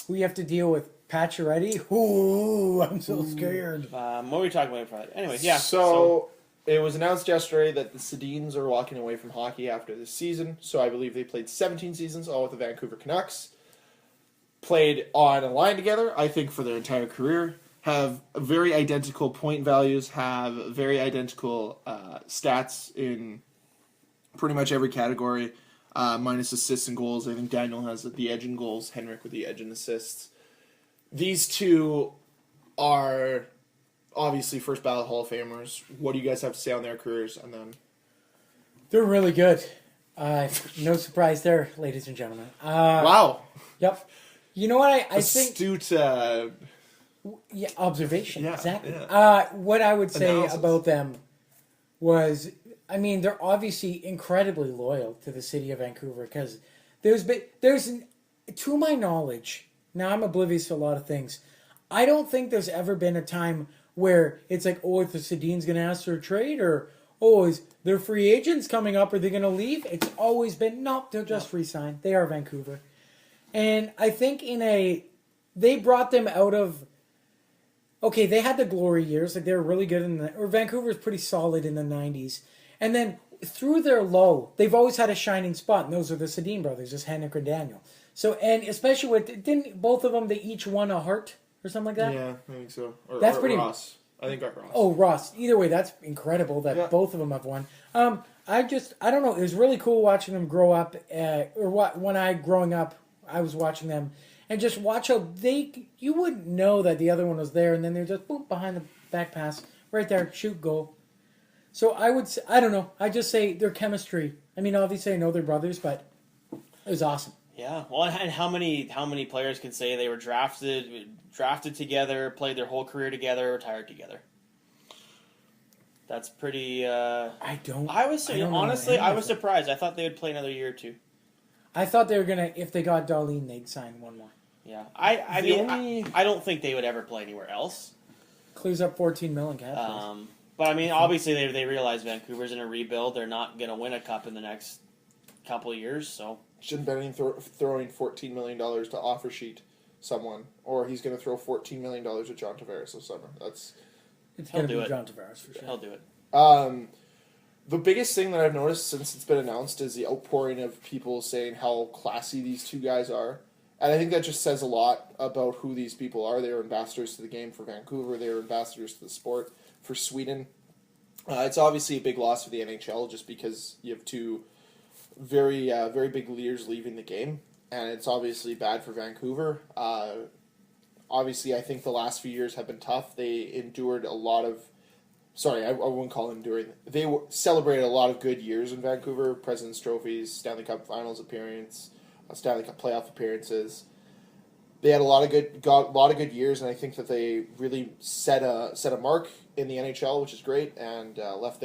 We have to deal with Pacioretty. Ooh, I'm so scared. What were we talking about Friday? Anyway, yeah. So it was announced yesterday that the Sedins are walking away from hockey after this season. So I believe they played 17 seasons, all with the Vancouver Canucks. Played on a line together, I think, for their entire career. Have very identical point values, have very identical stats in pretty much every category, minus assists and goals. I think Daniel has the edge in goals, Henrik with the edge in assists. These two are obviously first ballot Hall of Famers. What do you guys have to say on their careers? And then They're really good. No surprise there, ladies and gentlemen. wow, Yep. You know what I think? astute. Yeah, observation. Yeah, exactly. yeah. What I would say Analysis. about them was, I mean, they're obviously incredibly loyal to the city of Vancouver because to my knowledge, now I'm oblivious to a lot of things. I don't think there's ever been a time where it's like, oh, if the Sedin's going to ask for a trade, or oh, is their free agents coming up? Are they going to leave? It's always been, nope, they'll just resign. They are Vancouver. And I think they brought them out of, okay, they had the glory years, like they were really good or Vancouver was pretty solid in the 90s. And then through their low, they've always had a shining spot, and those are the Sedin brothers, just Henrik and Daniel. So, and especially didn't both of them, they each won a Hart or something like that? Yeah, I think so. Or, That's or pretty- Ross. I think Ross. Oh, Ross. Either way, that's incredible that Yeah. both of them have won. I don't know. It was really cool watching them grow up. Growing up, I was watching them and just watch how you wouldn't know that the other one was there, and then they're just boom behind the back pass, right there, shoot, goal. So I would say, I don't know. I just say their chemistry. I mean, obviously I know they're brothers, but it was awesome. Yeah. Well, and how many players can say they were drafted together, played their whole career together, retired together? That's pretty. I don't know Honestly, any I of was them. surprised. I thought they would play another year or two. I thought they were gonna, if they got Darlene, they'd sign one more. Yeah. I The mean, only- I don't think they would ever play anywhere else. Clears up $14 million cap space. But I mean, obviously they realize Vancouver's in a rebuild. They're not going to win a cup in the next couple of years. So Shouldn't Benning throwing $14 million to offer sheet someone, or he's going to throw $14 million at John Tavares this summer. That's It's he'll gonna do be it. John Tavares for sure. he'll do it. the biggest thing that I've noticed since it's been announced is the outpouring of people saying how classy these two guys are. And I think that just says a lot about who these people are. They are ambassadors to the game for Vancouver. They are ambassadors to the sport for Sweden. It's obviously a big loss for the NHL just because you have two very big leaders leaving the game. And it's obviously bad for Vancouver. Obviously, I think the last few years have been tough. They endured a lot of... Sorry, I wouldn't call it enduring. They celebrated a lot of good years in Vancouver. President's Trophies, Stanley Cup Finals appearance, Stanley Cup playoff appearances. They had a lot of good years, and I think that they really set a mark in the NHL, which is great, and left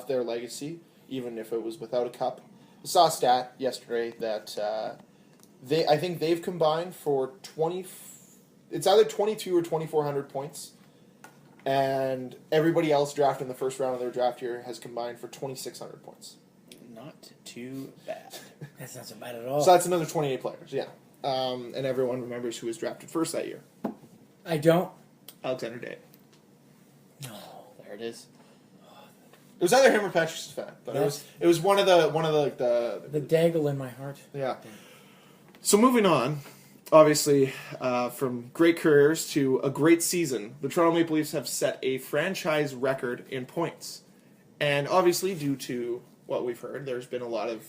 their legacy, even if it was without a cup. saw a stat yesterday that I think they've combined for 20. It's either 22 or 2,400 points, and everybody else drafted in the first round of their draft year has combined for 2,600 points. Not too bad. That's not so bad at all. So that's another 28 players. Yeah, and everyone remembers who was drafted first that year. I don't. Alexander Day. No. There it is. It was either him or Patrick Sveinson, but it was one of the The daggle in my heart. yeah. So moving on, obviously, from great careers to a great season, the Toronto Maple Leafs have set a franchise record in points, and obviously due to what we've heard, there's been a lot of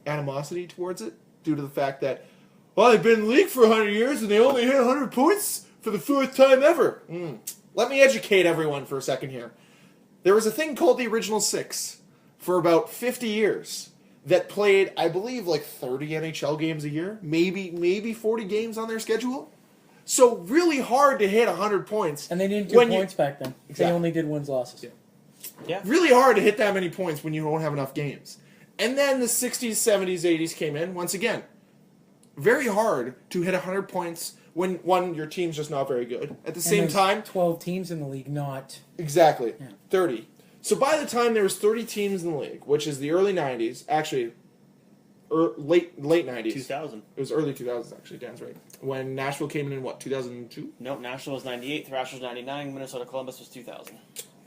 animosity towards it due to the fact that, well, they've been in the league for 100 years and they only hit 100 points for the fourth time ever. Let me educate everyone for a second here. There was a thing called the Original Six for about 50 years that played, I believe, like 30 NHL games a year, maybe 40 games on their schedule. So really hard to hit 100 points. And they didn't do points back then. Exactly. They only did wins, losses. Yeah. Really hard to hit that many points when you don't have enough games. And then the 60s, 70s, 80s came in. Once again, very hard to hit 100 points when, one, your team's just not very good. At the same time... 12 teams in the league, not... Exactly. Yeah. 30. So by the time there was 30 teams in the league, which is the early 90s, actually, late 90s. 2000. It was early 2000s, actually, Dan's right. When Nashville came in what, 2002? Nope, Nashville was 98, Thrashers 99, Minnesota Columbus was 2000.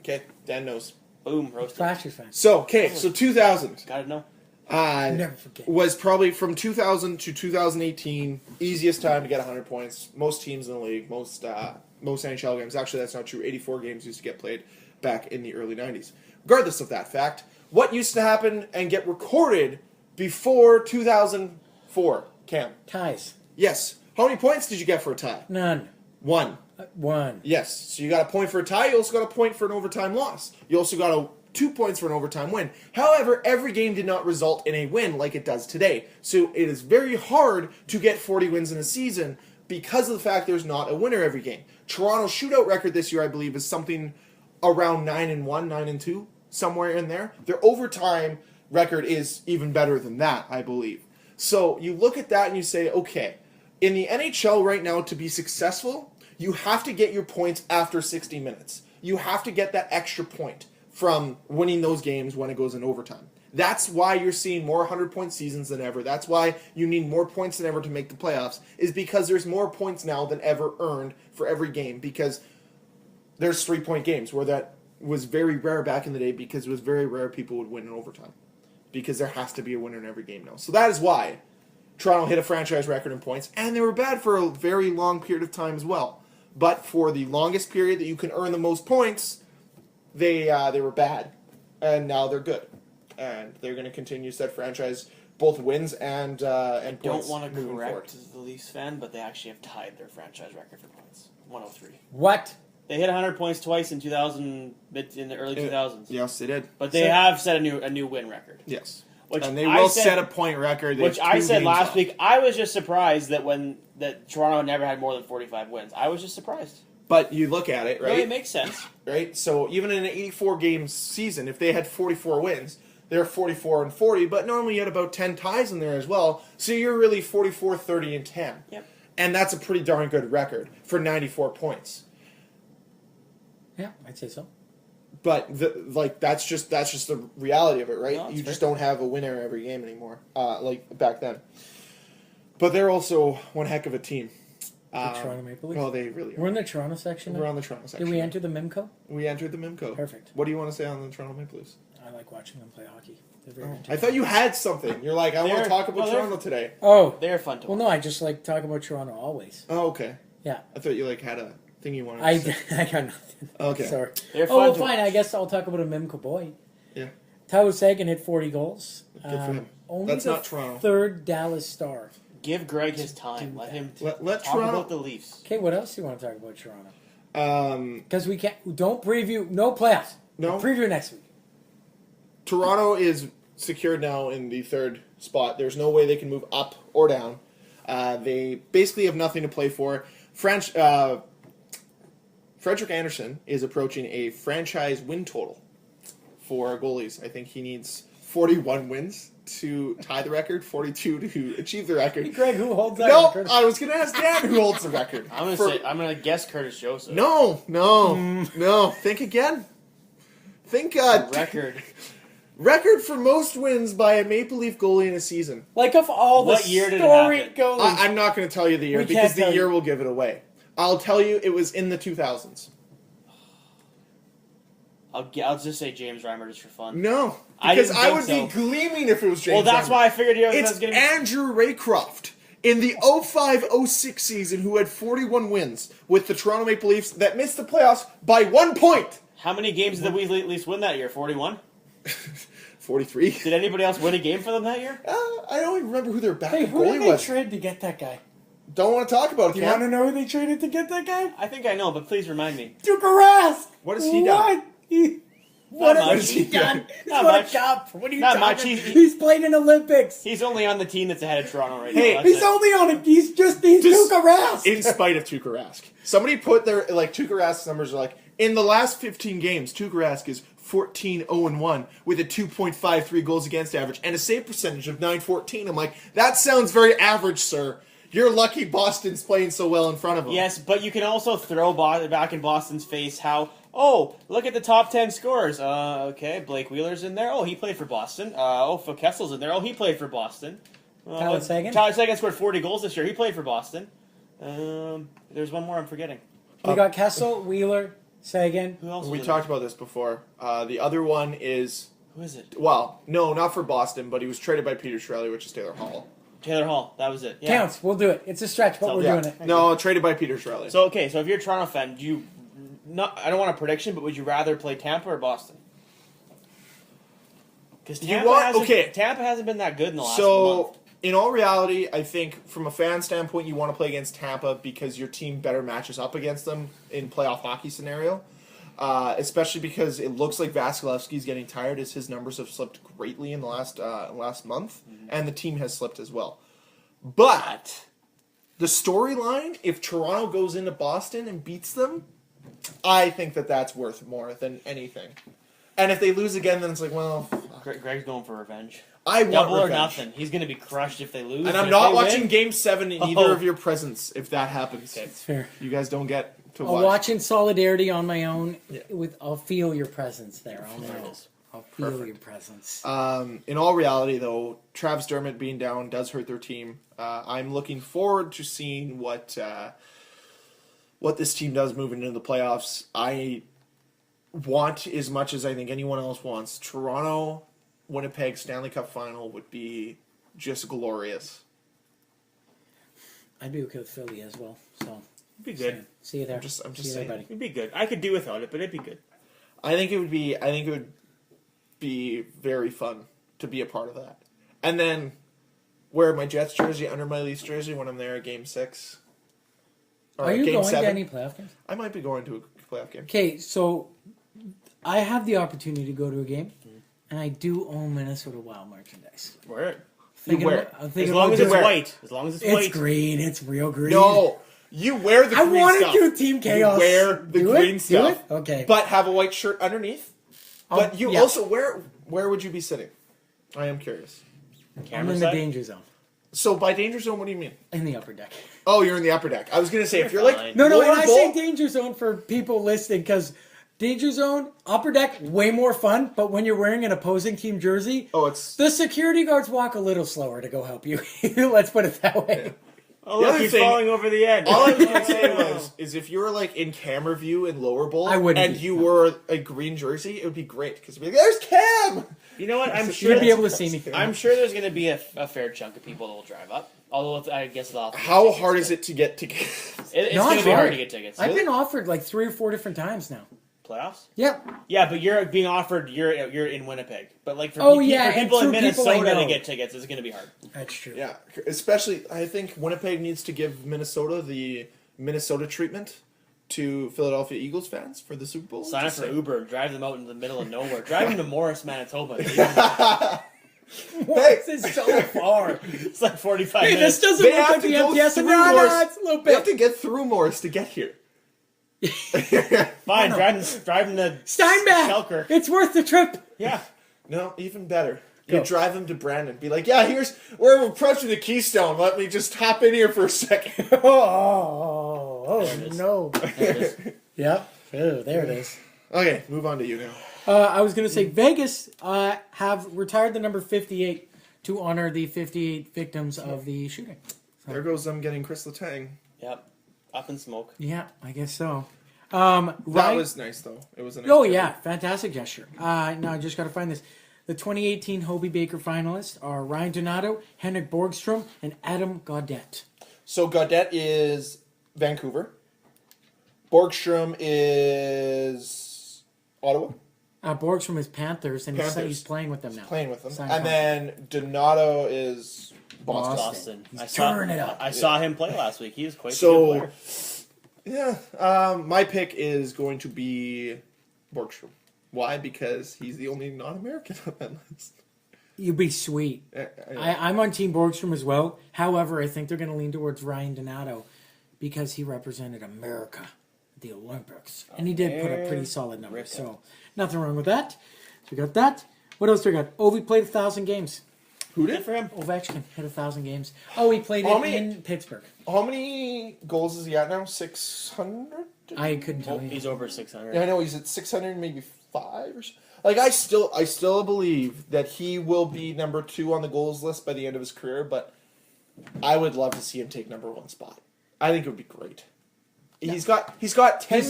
Okay, Dan knows. Boom, roasted. Thrashers fans. So 2000. Gotta know. Never forget. Was probably from 2000 to 2018 easiest time to get 100 points. Most teams in the league, most NHL games. Actually, that's not true. 84 games used to get played back in the early 90s. Regardless of that fact, what used to happen and get recorded before 2004, Cam? Ties. Yes. How many points did you get for a tie? None. One. One. Yes. So you got a point for a tie. You also got a point for an overtime loss. You also got 2 points for an overtime win. However, every game did not result in a win like it does today. So it is very hard to get 40 wins in a season because of the fact there's not a winner every game. Toronto's shootout record this year, I believe, is something around 9-1, 9-2, somewhere in there. Their overtime record is even better than that, I believe. So you look at that and you say, okay, in the NHL right now, to be successful, you have to get your points after 60 minutes. You have to get that extra point from winning those games when it goes in overtime. That's why you're seeing more 100-point seasons than ever. That's why you need more points than ever to make the playoffs, is because there's more points now than ever earned for every game, because there's 3-point games where that was very rare back in the day, because it was very rare people would win in overtime, because there has to be a winner in every game now. So that is why Toronto hit a franchise record in points, and they were bad for a very long period of time as well. But for the longest period that you can earn the most points, they were bad, and now they're good, and they're going to continue to set franchise both wins and points. I don't want to moving correct forward. the Leafs fan, but they actually have tied their franchise record for points. 103. What? They hit 100 points twice in 2000, in the early 2000s. Yes, they did. But they have set a new win record. Yes, Which and they I will said- set a point record. Which They're I 2 said games last off. week. I was just surprised that Toronto never had more than 45 wins. I was just surprised. But you look at it, right? No, it makes sense. Right? So even in an 84-game season, if they had 44 wins, they're 44-40, but normally you had about 10 ties in there as well, so you're really 44, 30, and 10. Yep. And that's a pretty darn good record for 94 points. Yeah, I'd say so. But that's just the reality of it, right? No, it's You just fair. don't have a winner every game anymore, like back then. But they're also one heck of a team. Toronto Maple Leafs? Well, they really are. We're in the Toronto section now? We're on the Toronto section. Did we enter the Mimco? We entered the Mimco. Perfect. What do you want to say on the Toronto Maple Leafs? I like watching them play hockey. They're very I entertaining. thought you had something. You're like, I want to They're- talk about well, they're- Toronto today. Oh, They're fun to well, watch. no, I just like talking about Toronto always. Oh, okay. Yeah. I thought you had a thing you wanted to I say. I got nothing. Okay. Sorry. They're Oh, fun well, to fine. watch. I guess I'll talk about a Mimco boy. Yeah. Tao Sagan hit 40 goals. Good for him. Only That's the not Toronto. third Dallas Star. Give Greg his time. do Let that. him Let talk Toronto- about the Leafs. Okay, what else do you want to talk about Toronto? Um, Because we can't. Don't preview. No playoffs. No. Preview next week. Toronto is secured now in the third spot. There's no way they can move up or down. They basically have nothing to play for. Frederick Anderson is approaching a franchise win total for goalies. I think he needs 41 wins to tie the record, 42 to achieve the record. Greg, who holds that No, record? I was going to ask Dan who holds the record. I'm gonna guess Curtis Joseph. No. Think again. Think record for most wins by a Maple Leaf goalie in a season. Like of all the What year did it storied happen? goalies. I'm not going to tell you the year We because can't the tell year you. will give it away. I'll tell you it was in the 2000s. I'll just say James Reimer just for fun. No, I because didn't I think would so. be gleaming if it was James. Well, that's Reimer. why I figured you It's was going to be... Andrew Raycroft in the 05-06 season who had 41 wins with the Toronto Maple Leafs that missed the playoffs by 1 point. How many games did we at least win that year? 41? 43. Did anybody else win a game for them that year? I don't even remember who their Hey, backup who did goalie they was. trade to get that guy? Don't want to talk about it, Do you want to Cam. know who they traded to get that guy? I think I know, but please remind me. Tuukka Rask! What has he done? What much. has he done? He's Not won a much. cup. What are you Not talking? much. He's played in Olympics. He's only on the team that's ahead of Toronto right Hey, now. That's He's it. only on it. He's Tuukka Rask. In spite of Tuukka Rask. Somebody put their, Tuukka Rask's numbers are like, in the last 15 games, Tuukka Rask is 14-0-1 with a 2.53 goals against average and a save percentage of .914. I'm like, that sounds very average, sir. You're lucky Boston's playing so well in front of him. Yes, but you can also throw back in Boston's face how, oh, look at the top 10 scorers. Okay, Blake Wheeler's in there. Oh, he played for Boston. Phil Kessel's in there. Oh, he played for Boston. Tyler Seguin? Tyler Seguin scored 40 goals this year. He played for Boston. There's one more I'm forgetting. We got Kessel, Wheeler, Sagan. Who else? We was talked about this before. The other one is, Who is it? well, no, not for Boston, but he was traded by Peter Chiarelli, which is Taylor Hall. Taylor Hall. That was it. Yeah. Counts. We'll do it. It's a stretch, but we're Yeah. doing it. No, traded by Peter Chiarelli. So okay, so if you're a Toronto fan, do you not? I don't want a prediction, but would you rather play Tampa or Boston? Because Tampa hasn't been that good in the last month. In all reality, I think from a fan standpoint, you want to play against Tampa because your team better matches up against them in playoff hockey scenario. Especially because it looks like Vasilevsky's getting tired as his numbers have slipped greatly in the last month, and the team has slipped as well. But the storyline, if Toronto goes into Boston and beats them, I think that's worth more than anything. And if they lose again, then it's like, well, Greg's going for revenge. I want Double or revenge. nothing. He's going to be crushed if they lose. And but I'm if not they watching win, Game 7 in either of your presence if that happens. It's fair. You guys don't get to I'll watch. watch in solidarity on my own. I'll feel your presence there. I'll feel your presence. In all reality, though, Travis Dermott being down does hurt their team. I'm looking forward to seeing what this team does moving into the playoffs. I want, as much as I think anyone else wants, Toronto, Winnipeg Stanley Cup final would be just glorious. I'd be okay with Philly as well. So it'd be good. see you there. I'm just see you saying. there, buddy. It'd be good. I could do without it, but it'd be good. I think it would be very fun to be a part of that. And then wear my Jets jersey under my Leafs jersey when I'm there at Game 6. Or Are you Game going 7. to any playoff games? I might be going to a playoff game. Okay, so I have the opportunity to go to a game, and I do own Minnesota Wild merchandise. Wear it. Thinking wear about- it. I'm thinking As long about as it's doing it. white. As long as it's white. It's green. It's real green. No, you wear the I green want stuff. to do Team Chaos. You wear the Do green it? stuff. Do it? Okay. But have a white shirt underneath. But you yeah. also, where would you be sitting? I am curious. I'm Camera in the side? danger zone. So by danger zone, what do you mean? In the upper deck. Oh, you're in the upper deck. I was going to say, if you're fine. like No, lower and I bowl, say danger zone for people listening because danger zone, upper deck, way more fun. But when you're wearing an opposing team jersey, oh, it's the security guards walk a little slower to go help you. Let's put it that way. Oh, The look, other he's thing- falling over the edge. all I was going to say is if you were like in camera view in lower bowl I wouldn't and be. you were a green jersey, it would be great because be like, there's Cam. You know what? I'm sure You'd be able to see me. I'm sure there's going to be a fair chunk of people that will drive up. Although I guess they'll have to get How tickets, hard but is it to get tickets? It's Not going to be hard. hard to get tickets. I've been offered like 3 or 4 different times now. Playoffs? Yep. Yeah, but you're being offered. You're in Winnipeg. But like for, Oh, pe- yeah, for and people in through people I Minnesota to know. get tickets, it's going to be hard. That's true. Yeah, especially I think Winnipeg needs to give Minnesota the Minnesota treatment to Philadelphia Eagles fans for the Super Bowl. Sign up Just for saying. Uber, drive them out into the middle of nowhere. Drive them to Morris, Manitoba. This is so far. It's like 45 Hey, minutes. this doesn't They look have like to the go MTS. through No, Morris. it's a little They have bit. to get through Morris to get here. Fine, driving to Steinbach! Selkirk. It's worth the trip. Yeah. No, even better. Go. You drive him to Brandon. Be like, yeah, we're approaching the Keystone. Let me just hop in here for a second. No. There it is. Yep. Oh, there it is. Okay, move on to you now. I was going to say Vegas have retired the number 58 to honor the 58 victims of the shooting. There goes them getting Chris Letang. Yep. Up in smoke. Yeah, I guess so. That Ryan- was nice, though. It was a nice Oh, gesture. yeah. Fantastic gesture. Now I just got to find this. The 2018 Hobie Baker finalists are Ryan Donato, Henrik Borgstrom, and Adam Gaudette. So Gaudette is Vancouver. Borgstrom is Ottawa. Borgstrom is Panthers, and Panthers. he's playing with them now. Playing with them. Signed And contract. then Donato is Boston. Boston. He's I saw, turning it up. I saw him play last week. He is quite a So, good player. yeah, my pick is going to be Borgstrom. Why? Because he's the only non-American on that list. You'd be sweet. I'm on Team Borgstrom as well. However, I think they're going to lean towards Ryan Donato because he represented America at the Olympics. And he did put up pretty solid numbers. So, nothing wrong with that. So, we got that. What else do we got? Ovi played 1,000 games. Who Good did? for him. Ovechkin hit 1,000 games. Oh, he played How it many- in Pittsburgh. How many goals is he at now? 600? I couldn't Oh, tell you. he's over 600. Yeah, I know he's at 600, maybe 5 or so. Like, I still believe that he will be number 2 on the goals list by the end of his career, but I would love to see him take number 1 spot. I think it would be great. He's got 10 He's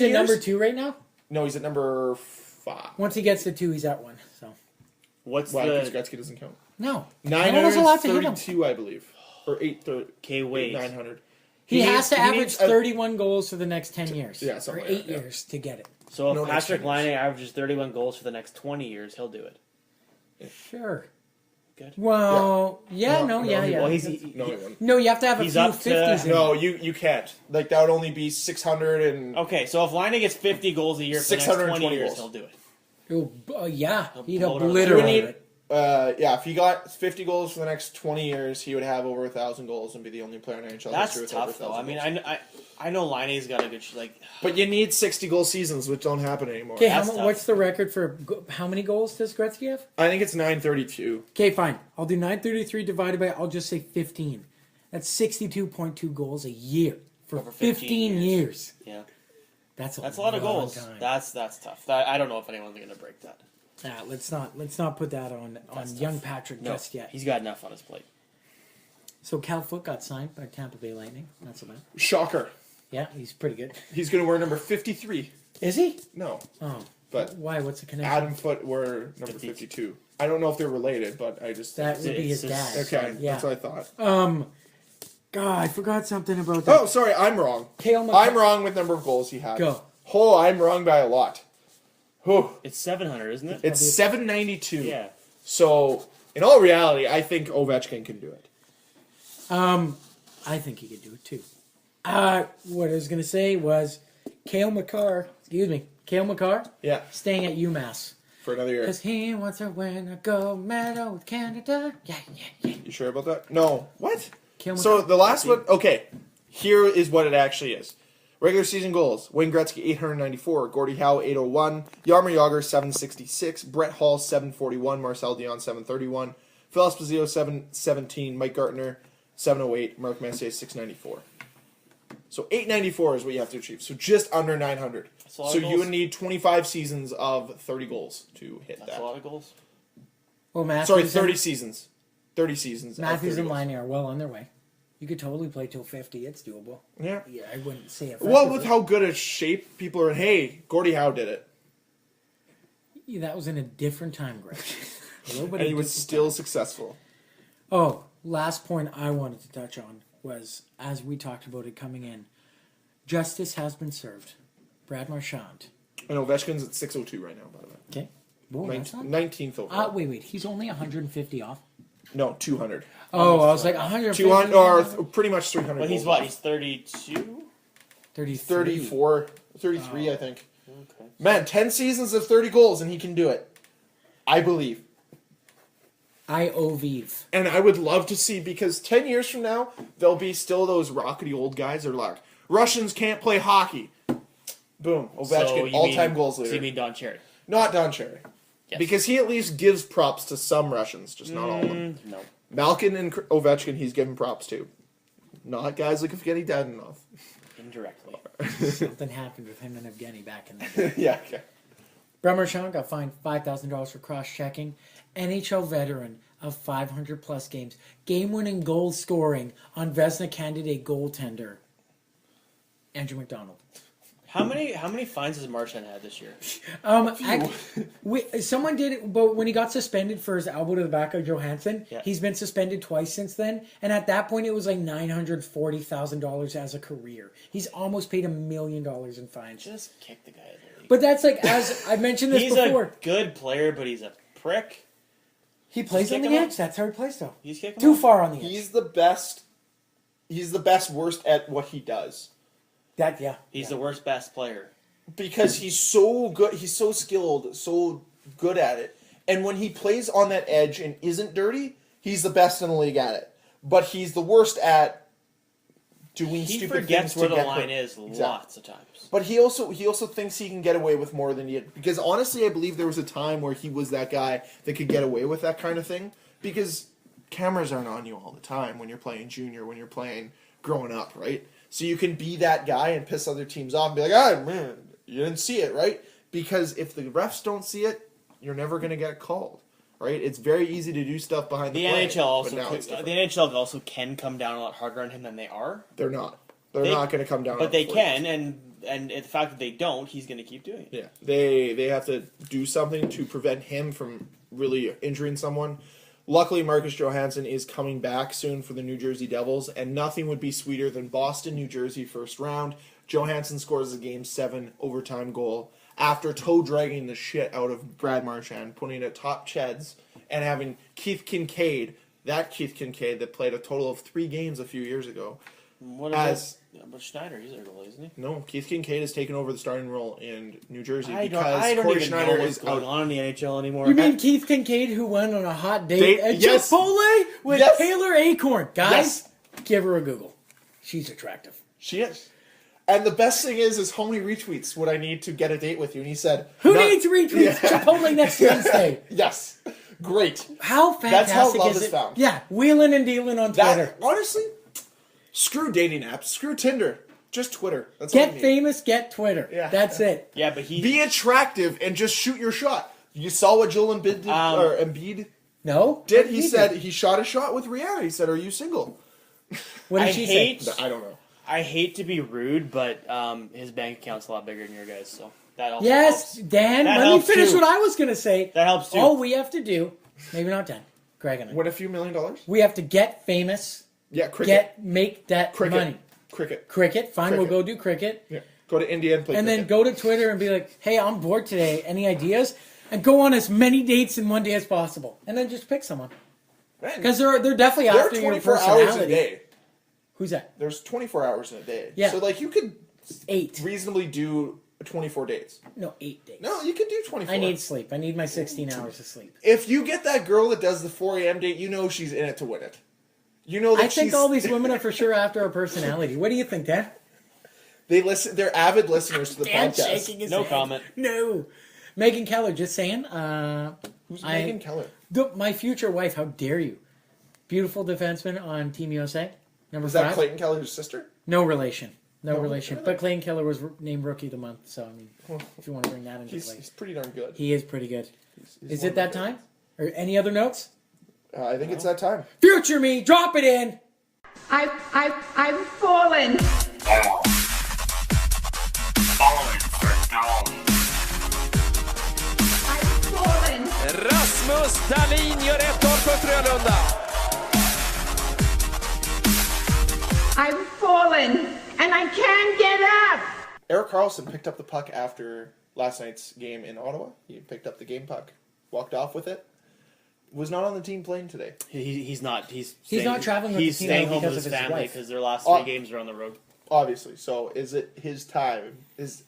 years. at number 2 right now. No, he's at number 5. Once he gets to 2, he's at 1. So What's Why? Because the... Gretzky doesn't count. no, Canada's allowed to hit him. 932, I believe, or 830. Okay, wait. 900. He has to average needs a- 31 goals for the next 10 years. Yeah, or something 8 like that, yeah. years to get it. So if No, next Patrick 10 years. Laine averages 31 goals for the next 20 years, he'll do it. Sure. Good. Well, yeah, No, no, yeah, he yeah. Well, No, he's... he wouldn't. No, you have to have a He's few up to- 50s in No, you can't. Like, that would only be 600 and... Okay, so if Laine gets 50 goals a year for the next 20 620 years, goals. he'll do it. Yeah, he'd blow it out. obliterate You would it. Yeah, if he got 50 goals for the next 20 years, he would have over 1,000 goals and be the only player in NHL That's history with over tough, though. 1,000 I mean, goals. I know Laine's got a good... But you need 60-goal seasons, which don't happen anymore. Okay, That's tough. what's the record for how many goals does Gretzky have? I think it's 932. Okay, fine. I'll do 933 divided by, I'll just say 15. That's 62.2 goals a year for Over 15 years. Yeah. That's That's a lot of long goals. time. That's tough. I don't know if anyone's going to break that. Let's not put that on young Patrick No, just yet. he's got enough on his plate. So Cal Foote got signed by Tampa Bay Lightning. Not so bad. Shocker. Yeah, he's pretty good. He's going to wear number 53. Is he? No, Oh, but why? What's the connection? Adam Foote were number 52. I don't know if they're related, but I just... That would be his It's dad. his- Okay, Yeah. that's what I thought. God, I forgot something about that. Oh, sorry, I'm wrong. Cale McCarr- I'm wrong with number of goals he had. Go. Oh, I'm wrong by a lot. Whew. It's 700, isn't it? It's 792. Yeah. So, in all reality, I think Ovechkin can do it. I think he could do it too. What I was gonna say was Cale McCarr. Yeah, Staying at UMass for another year. because he wants to win a gold medal with Canada. Yeah. You sure about that? No. What? Cale So McCarr. the last one. Okay, here is what it actually is. Regular season goals: Wayne Gretzky 894, Gordie Howe 801, Jaromir Jagr 766, Brett Hall 741, Marcel Dion 731, Phil Esposito 717, Mike Gartner 708, Mark Messier 694. So 894 is what you have to achieve. So just under 900. That's a lot So of you goals. would need 25 seasons of 30 goals to hit That's that. a lot of goals. Well, Matthews Sorry, and- 30 seasons. 30 seasons. of Matthews 30 and goals. Laine are well on their way. You could totally play till 50. It's doable. Yeah. Yeah, I wouldn't say it. Well, with how good a shape people are, hey, Gordie Howe did it. That was in a different time, Greg. And he was still successful. Oh, last point I wanted to touch on was, as we talked about it coming in, justice has been served. Brad Marchand. And Ovechkin's at 602 right now, by the way. Okay. Whoa, that's not... 19th overall. wait. He's only 150 off. No, 200. Oh, I was like 150. 200, or pretty much 300. But he's goals what? off. He's 32? 33. 34, 33, I think. Okay. Man, 10 seasons of 30 goals, and he can do it. I believe. I Oviv. And I would love to see, because 10 years from now, there'll be still those rockety old guys that are like, Russians can't play hockey. Boom. Ovechkin, all-time goals leader. So you mean Don Cherry? Not Don Cherry. Yes. Because he at least gives props to some Russians, just not all of them. No. Malkin and Ovechkin, he's giving props to. Not guys like Evgeny Dadonov. Indirectly. Something happened with him and Evgeny back in the day. Yeah, okay. Bryan Sveinson got fined $5,000 for cross-checking. NHL veteran of 500-plus games. Game-winning goal scoring on Vezina candidate goaltender. Andrew McDonald. How many fines has Marchand had this year? Someone did it, but when he got suspended for his elbow to the back of Johansson, he's been suspended twice since then. And at that point, it was like $940,000 as a career. He's almost paid $1 million in fines. Just kick the guy out of the league. But that's like, as I mentioned this before. He's a good player, but he's a prick. He plays on the edge. That's how he plays, though. He's kicking Too far on the edge. He's the best. He's the best worst at what he does. He's the worst best player. Because he's so good. He's so skilled, so good at it. And when he plays on that edge and isn't dirty, he's the best in the league at it. But he's the worst at doing stupid things. He forgets where the line hurt. is lots of times. But he also thinks he can get away with more than he did. Because honestly, I believe there was a time where he was that guy that could get away with that kind of thing. Because cameras aren't on you all the time when you're playing junior, when you're playing growing up, right? So you can be that guy and piss other teams off and be like, ah, man, you didn't see it, right? Because if the refs don't see it, you're never going to get called, right? It's very easy to do stuff behind the play. The NHL also can come down a lot harder on him than they are. They're not. They're not going to come down. But they can, and the fact that they don't, he's going to keep doing it. Yeah, they have to do something to prevent him from really injuring someone. Luckily, Marcus Johansson is coming back soon for the New Jersey Devils, and nothing would be sweeter than Boston, New Jersey first round. Johansson scores a Game 7 overtime goal after toe-dragging the shit out of Brad Marchand, putting it top Cheds, and having Keith Kincaid that played a total of 3 games a few years ago. What is but Schneider, he's their goalie, isn't he? No, Keith Kincaid has taken over the starting role in New Jersey I because don't Corey even Schneider know what's is going out. on in the NHL anymore. You mean Keith Kincaid, who went on a hot date at Yes. Chipotle with Yes. Taylor Acorn? Guys, Yes. give her a Google. She's attractive. She is. And the best thing is how many retweets would I need to get a date with you? And he said, Who needs retweets? Chipotle next Wednesday. Yes. Great. How fantastic That's how love is is it? found. Yeah, wheeling and dealing on Twitter. Honestly, screw dating apps. Screw Tinder. Just Twitter. That's all Get you need. famous, get Twitter. Yeah. That's it. Yeah, but Be attractive and just shoot your shot. You saw what Joel Embiid did, or Embiid No? did? He said he shot a shot with Rihanna. He said, "Are you single?" What did she say? I don't know. I hate to be rude, but his bank account's a lot bigger than your guys, so that also Yes, helps. Dan, That let me helps finish too. what I was going to say. That helps too. All we have to do, maybe not Dan, Greg and I, Win a few $1 million? we have to get famous, Yeah, cricket. make that money. Cricket. Fine, we'll go do cricket. Yeah. Go to India and play And then cricket. go to Twitter and be like, hey, I'm bored today. Any ideas? And go on as many dates in one day as possible. And then just pick someone. Because they're definitely There are after your 24 personality. hours a day. Who's that? There's 24 hours in a day. Yeah. So, like, you could 8. reasonably do 24 days. No, 8 days. No, you can do 24. I need sleep. I need my 16 hours of sleep. If you get that girl that does the 4 a.m. date, you know she's in it to win it. You know that I think she's... all these women are for sure after our personality. What do you think, Dan? They listen. They're avid listeners to the Dan podcast. shaking his No head. comment. No. Megan Keller, just saying. Who's Megan Keller? My future wife, how dare you? Beautiful defenseman on Team USA. Number Was 5. that Clayton Keller's sister? No relation. No relation. But Clayton Keller was named Rookie of the Month, so I mean, if you want to bring that into play. He's pretty darn good. He is pretty good. He's Is one it of that my time? Or any other notes? favorites. I think it's that time. Future me, drop it in. I've fallen. Falling for gold. I've fallen. Rasmus Dahlin gör 1-0 för Frölunda. I've fallen. And I can't get up. Erik Karlsson picked up the puck after last night's game in Ottawa. He picked up the game puck, walked off with it. Was not on the team playing today. He's not. He's not traveling with He's the team staying home because with his of his family wife. because their last 3 games are on the road. Obviously. So is it his time? Is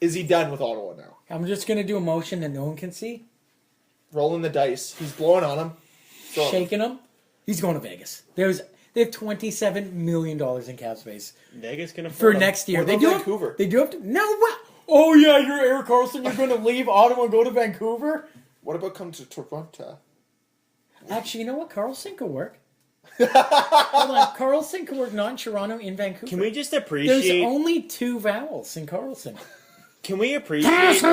he done with Ottawa now? I'm just going to do a motion that no one can see. Rolling Rolling the dice. He's blowing on him. So, Shaking him. He's going to Vegas. There's They have $27 million in cap space Vegas can for afford them. next year. What They about do Vancouver? Have, they do have to. No, what? Oh yeah, you're Eric Carlson. You're going to leave Ottawa and go to Vancouver? What about come to Toronto? Actually, you know what? Carlson could work. Hold on, Carlson could work not in Toronto, in Vancouver. Can we just There's appreciate? only 2 vowels in Carlson. Can we appreciate?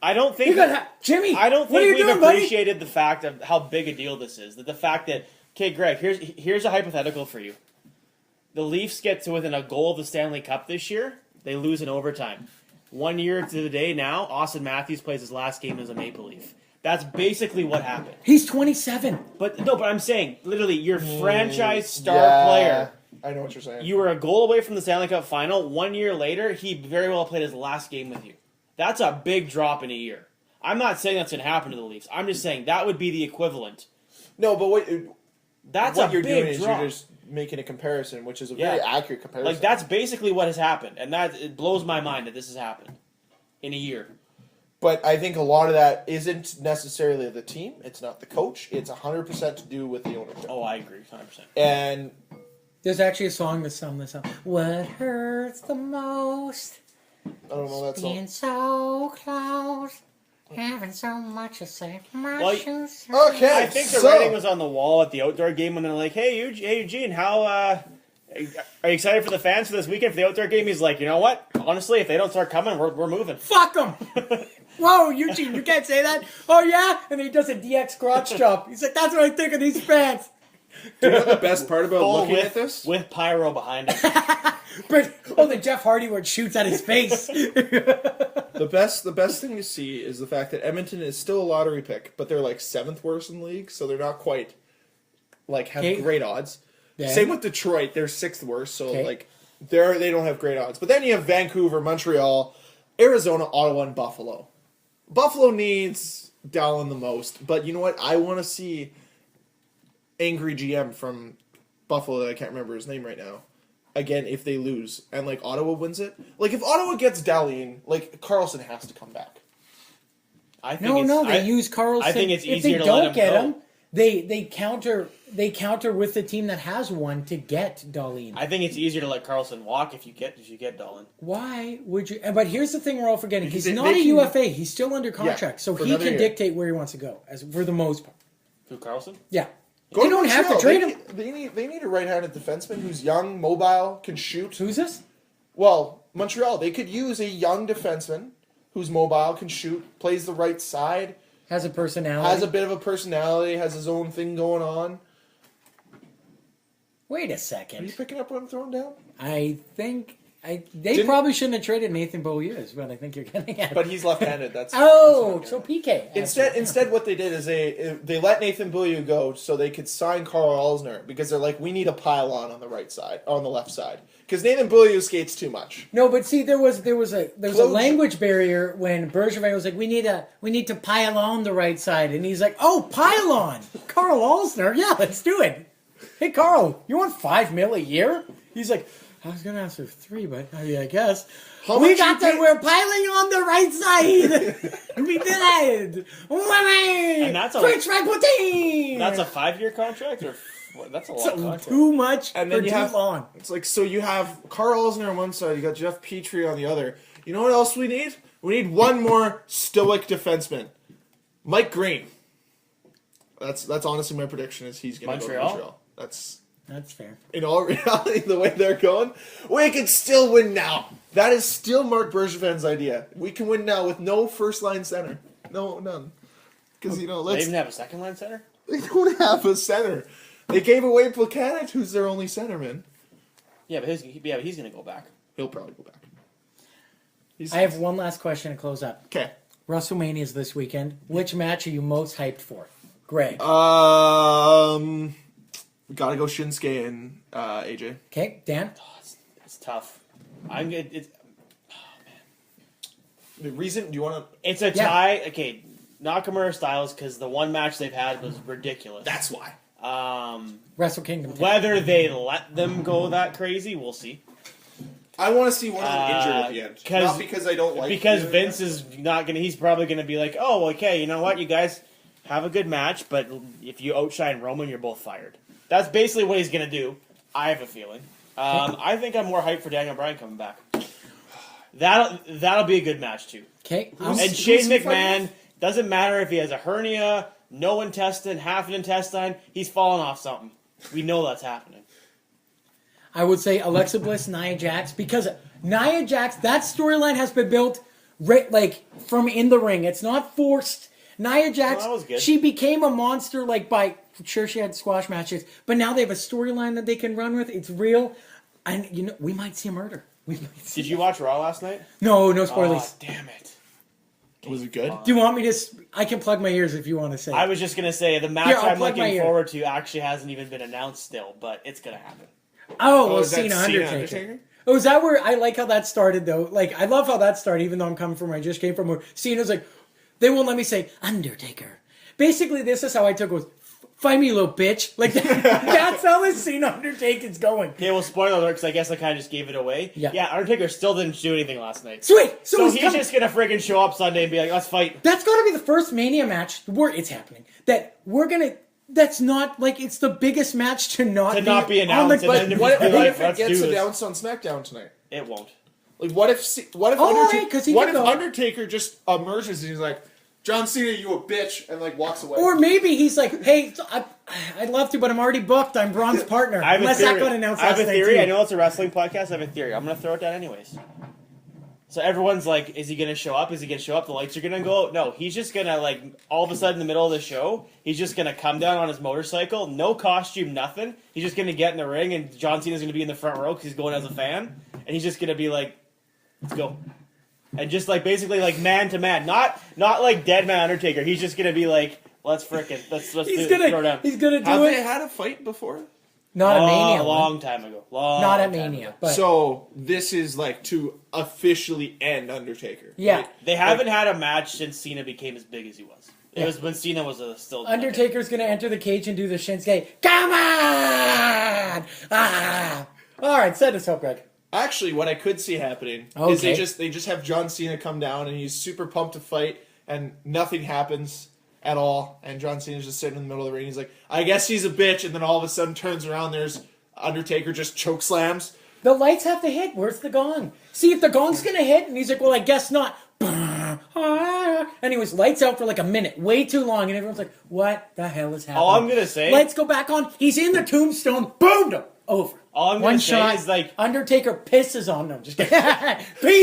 I don't think. Jimmy, I don't what are think you we've doing, buddy? appreciated the fact of how big a deal this is. That the fact that, okay, Greg, here's a hypothetical for you. The Leafs get to within a goal of the Stanley Cup this year. They lose in overtime. 1 year to the day now, Austin Matthews plays his last game as a Maple Leaf. That's basically what happened. He's 27. But I'm saying, literally, your franchise star Yeah, player. I know what you're saying. You were a goal away from the Stanley Cup final. 1 year later, he very well played his last game with you. That's a big drop in a year. I'm not saying that's going to happen to the Leafs. I'm just saying that would be the equivalent. No, but what That's what a you're big doing drop. is you're just making a comparison, which is a Yeah. very accurate comparison. Like, that's basically what has happened. And it blows my mind that this has happened in a year. But I think a lot of that isn't necessarily the team. It's not the coach. It's 100% to do with the ownership. Oh, I agree, 100%. And There's actually a song that sums this up. What hurts the most? I don't know that song. Being so close, having so much to say. Well, Okay, I think the so, writing was on the wall at the outdoor game when they're like, hey, Eugene, how, are you excited for the fans for this weekend for the outdoor game? He's like, you know what? Honestly, if they don't start coming, we're moving. Fuck him! Whoa, Eugene, you can't say that. Oh yeah, and then he does a DX crotch chop. He's like, that's what I think of these fans. Do you know the best part about Full looking with, at this? with pyro behind him. But the Jeff Hardy where it shoots at his face. The best thing to see is the fact that Edmonton is still a lottery pick, but they're like 7th worst in the league, so they're not quite like have Okay. great odds. Yeah. Same with Detroit, they're 6th worst, so Okay. like they don't have great odds. But then you have Vancouver, Montreal, Arizona, Ottawa, and Buffalo. Buffalo needs Dallin the most, but you know what? I want to see angry GM from Buffalo that I can't remember his name right now. Again, if they lose and like Ottawa wins it, like if Ottawa gets Dallin, like Carlson has to come back. I think They use Carlson. I think it's if easier they to let don't him get go. him, they counter with the team that has one to get Darlene. I think it's easier to let Carlson walk if you get Dolan. Why would you? But here's the thing we're all forgetting: Because he's they not a can- UFA. He's still under contract, so for he another can year. dictate where he wants to go, as for the most part. Who, Carlson? Yeah, Go you to don't have to Montreal. trade him. They need a right-handed defenseman who's young, mobile, can shoot. Who's this? Well, Montreal, they could use a young defenseman who's mobile, can shoot, plays the right side, Has a personality. has a bit of a personality, has his own thing going on. Wait a Are you second. picking up what I'm throwing down? I think they Didn't- probably shouldn't have traded Nathan Beaulieu, is what I think you're getting at. But he's left-handed. That's oh, that's so what I'm getting PK. at. Instead, what they did is they let Nathan Beaulieu go so they could sign Carl Elsner because they're like, we need a pylon on the right side, on the left side, because Nathan Beaulieu skates too much. No, but see, there was a Close- language barrier when Bergevin was like, we need to pile on the right side, and he's like, oh, pile on, Carl Alsner, yeah, let's do it. Hey, Carl, you want $5 million a year? He's like, I was gonna ask for 3, but I guess How we much got you that. pay- We're piling on the right side. We did it. And that's a- French fry poutine. That's a 5-year contract, or what? That's a lot of contract. too much And for then you too have long. It's like, so you have Carl Elsner on one side, you got Jeff Petrie on the other. You know what else we need? We need one more stoic defenseman, Mike Green. That's honestly my prediction is he's going to go to Montreal? Montreal. That's fair. in all reality the way they're going. We can still win now. That is still Mark Bergevin's idea. We can win now with no first line center, none. Because They let's even have a second line center. they don't have a center. They gave away Placanet, who's their only centerman. Yeah, but he's going to go back. He'll probably go back. I have one last question to close up. Okay. WrestleMania is this weekend. Which match are you most hyped for? Greg. Gotta go Shinsuke and AJ. Okay, Dan? It's tough. I'm good. The reason, do you want to? It's a Yeah. tie. Okay, Nakamura Styles, because the one match they've had was ridiculous. That's why. Wrestle Kingdom. Whether they let them go that crazy, we'll see. I want to see one of them injured at the end. 'cause- Not because I don't like Because the- Vince is not gonna. He's probably gonna be like, "Oh, okay, you know what, you guys, have a good match, but if you outshine Roman, you're both fired. That's basically what he's going to do. I have a feeling. I think I'm more hyped for Daniel Bryan coming back. That'll be a good match, too. Okay. And Shane McMahon, doesn't matter if he has a hernia, no intestine, half an intestine, he's falling off something. We know that's happening. I would say Alexa Bliss, Nia Jax, because Nia Jax, that storyline has been built from in the ring. It's not forced. Nia Jax, that was good. She became a monster sure she had squash matches, but now they have a storyline that they can run with. It's real, and we might see a murder. Did you watch Raw last night? No spoilers. Oh, damn it. Was it good? Do you want me to? I can plug my ears if you want to say. I was just going to say, the match I'm looking forward to actually hasn't even been announced still, but it's going to happen. Oh, is that Cena Cena Undertaker. Oh, is that where I like how that started though? I love how that started, even though I'm coming from where I just came from, where Cena's like, they won't let me say Undertaker. Basically, this is how I took it. Was find me, you little bitch. That's how the Cena Undertaker's going. Okay, well, spoiler alert, because I guess I kind of just gave it away. Yeah. Undertaker still didn't do anything last night. Sweet. So he's just going to friggin' show up Sunday and be like, let's fight. That's got to be the first Mania match where it's happening. That's not it's the biggest match to not be announced. But what if it let's gets do this. announced on SmackDown tonight? It won't. What if Undertaker just emerges and he's like, John Cena, you a bitch, and walks away? Or maybe he's like, hey, I'd love to, but I'm already booked. I'm Braun's partner. Unless that got announced last night. I have a theory. Too. I know it's a wrestling podcast. I have a theory. I'm going to throw it down anyways. So everyone's like, is he going to show up? Is he going to show up? The lights are going to go out? No, he's just going to, all of a sudden in the middle of the show, he's just going to come down on his motorcycle, no costume, nothing. He's just going to get in the ring, and John Cena's going to be in the front row because he's going as a fan, and he's just going to be like, let's go. And just, basically, man to man. Not dead man Undertaker. He's just going to be like, let's throw it down. He's going to do Have it. they had a fight before? Not a Mania. A long time ago. Not at Mania. But So this is to officially end Undertaker. yeah. right? They haven't had a match since Cena became as big as he was. It was when Cena was still... Undertaker's going to enter the cage and do the Shinsuke. Come on! Ah! All right, set us up, Greg. Actually, what I could see happening is they just have John Cena come down and he's super pumped to fight and nothing happens at all, and John Cena's just sitting in the middle of the ring. He's like, I guess he's a bitch, and then all of a sudden turns around, there's Undertaker just choke slams. The lights have to hit. Where's the gong? See, if the gong's going to hit, and he's like, well, I guess not. And he was lights out for a minute, way too long, and everyone's like, what the hell is happening? All I'm going to say... Lights go back on. He's in the tombstone. Boom! Over. All I'm One going to say shot. is Undertaker pisses on them. Just He's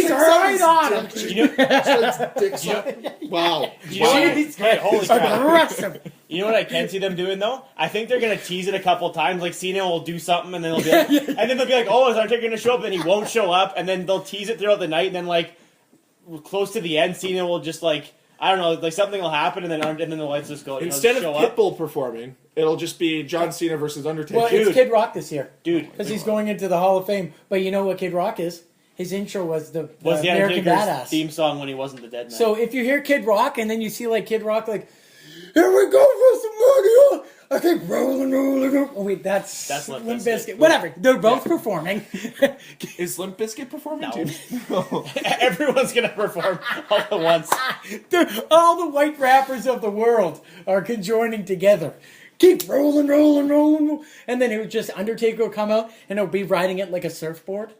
right on him. Wow. Holy crap. Aggressive. You know what I can see them doing though? I think they're gonna tease it a couple times. Cena will do something, and then they'll be like, "Oh, is Undertaker gonna show up?" And he won't show up, and then they'll tease it throughout the night, and then close to the end, Cena will just I don't know, something will happen, and then the lights just go. Instead of show Pitbull performing, it'll just be John Cena versus Undertaker. Well, it's Kid Rock this year. Dude. Because he's going into the Hall of Fame. But you know what Kid Rock is? His intro was the the American Undertaker's Badass. theme song when he wasn't the dead man. So if you hear Kid Rock, and then you see Kid Rock here we go, WrestleMania! I keep rolling. Oh wait, that's Limp Limp Bizkit. Bizkit. Whatever. They're both performing. Is Limp Bizkit performing No. too? Everyone's gonna perform all at once. All the white rappers of the world are conjoining together. Keep rolling. And then it would just, Undertaker will come out, and it'll be riding it like a surfboard.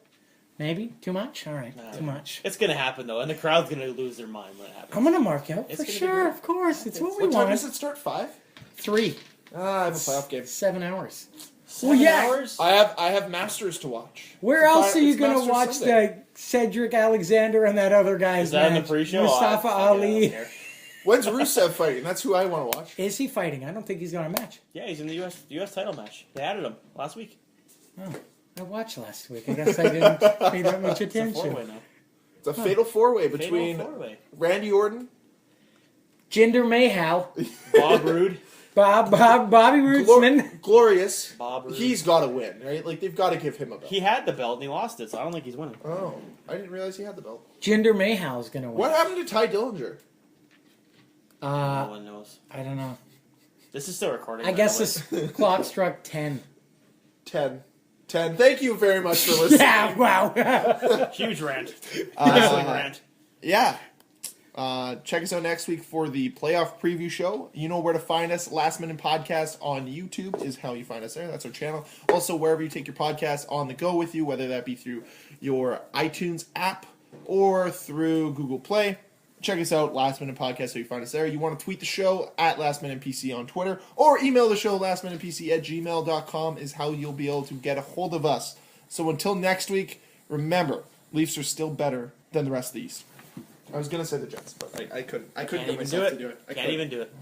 Maybe? Too much? All right. Too much. It's gonna happen though, and the crowd's gonna lose their mind when it happens. I'm going to mark out It's for gonna be sure. great. Of course. It's what we What time want. does it start? 5? 3. I have a playoff game. 7 hours. 7 yeah. hours? I have Masters to watch. Where else are you It's going to Masters watch Sunday. the Cedric Alexander and that other guy's Is that in the match? pre-show? Mustafa I don't Ali. care. When's Rusev fighting? That's who I want to watch. Is he fighting? I don't think he's going to match. Yeah, he's in the U.S. title match. They added him last week. Oh, I watched last week. I guess I didn't pay that much It's a attention. four-way now. It's a fatal 4-way between Fatal four-way. Randy Orton, Jinder Mahal, Bob Roode. Bobby Rootsman. Glorious. Bob Roode. He's got to win, right? They've got to give him a belt. He had the belt and he lost it, so I don't think he's winning. Oh, I didn't realize he had the belt. Jinder Mahal's going to win. What happened to Ty Dillinger? No one knows. I don't know. This is still recording. I by guess the way. this clock struck 10. 10. Thank you very much for listening. Yeah, wow. Huge rant. Wrestling rant. Yeah. Check us out next week for the playoff preview show. You know where to find us. Last Minute Podcast on YouTube is how you find us there. That's our channel. Also, wherever you take your podcast on the go with you, whether that be through your iTunes app or through Google Play. Check us out, Last Minute Podcast, so you find us there. You want to tweet the show at Last Minute PC on Twitter, or email the show, lastminutepc@gmail.com is how you'll be able to get a hold of us. So until next week, remember, Leafs are still better than the rest of the East. I was going to say the Jets, but I couldn't. I couldn't Can't get even myself do to do it. it. Can't even do it.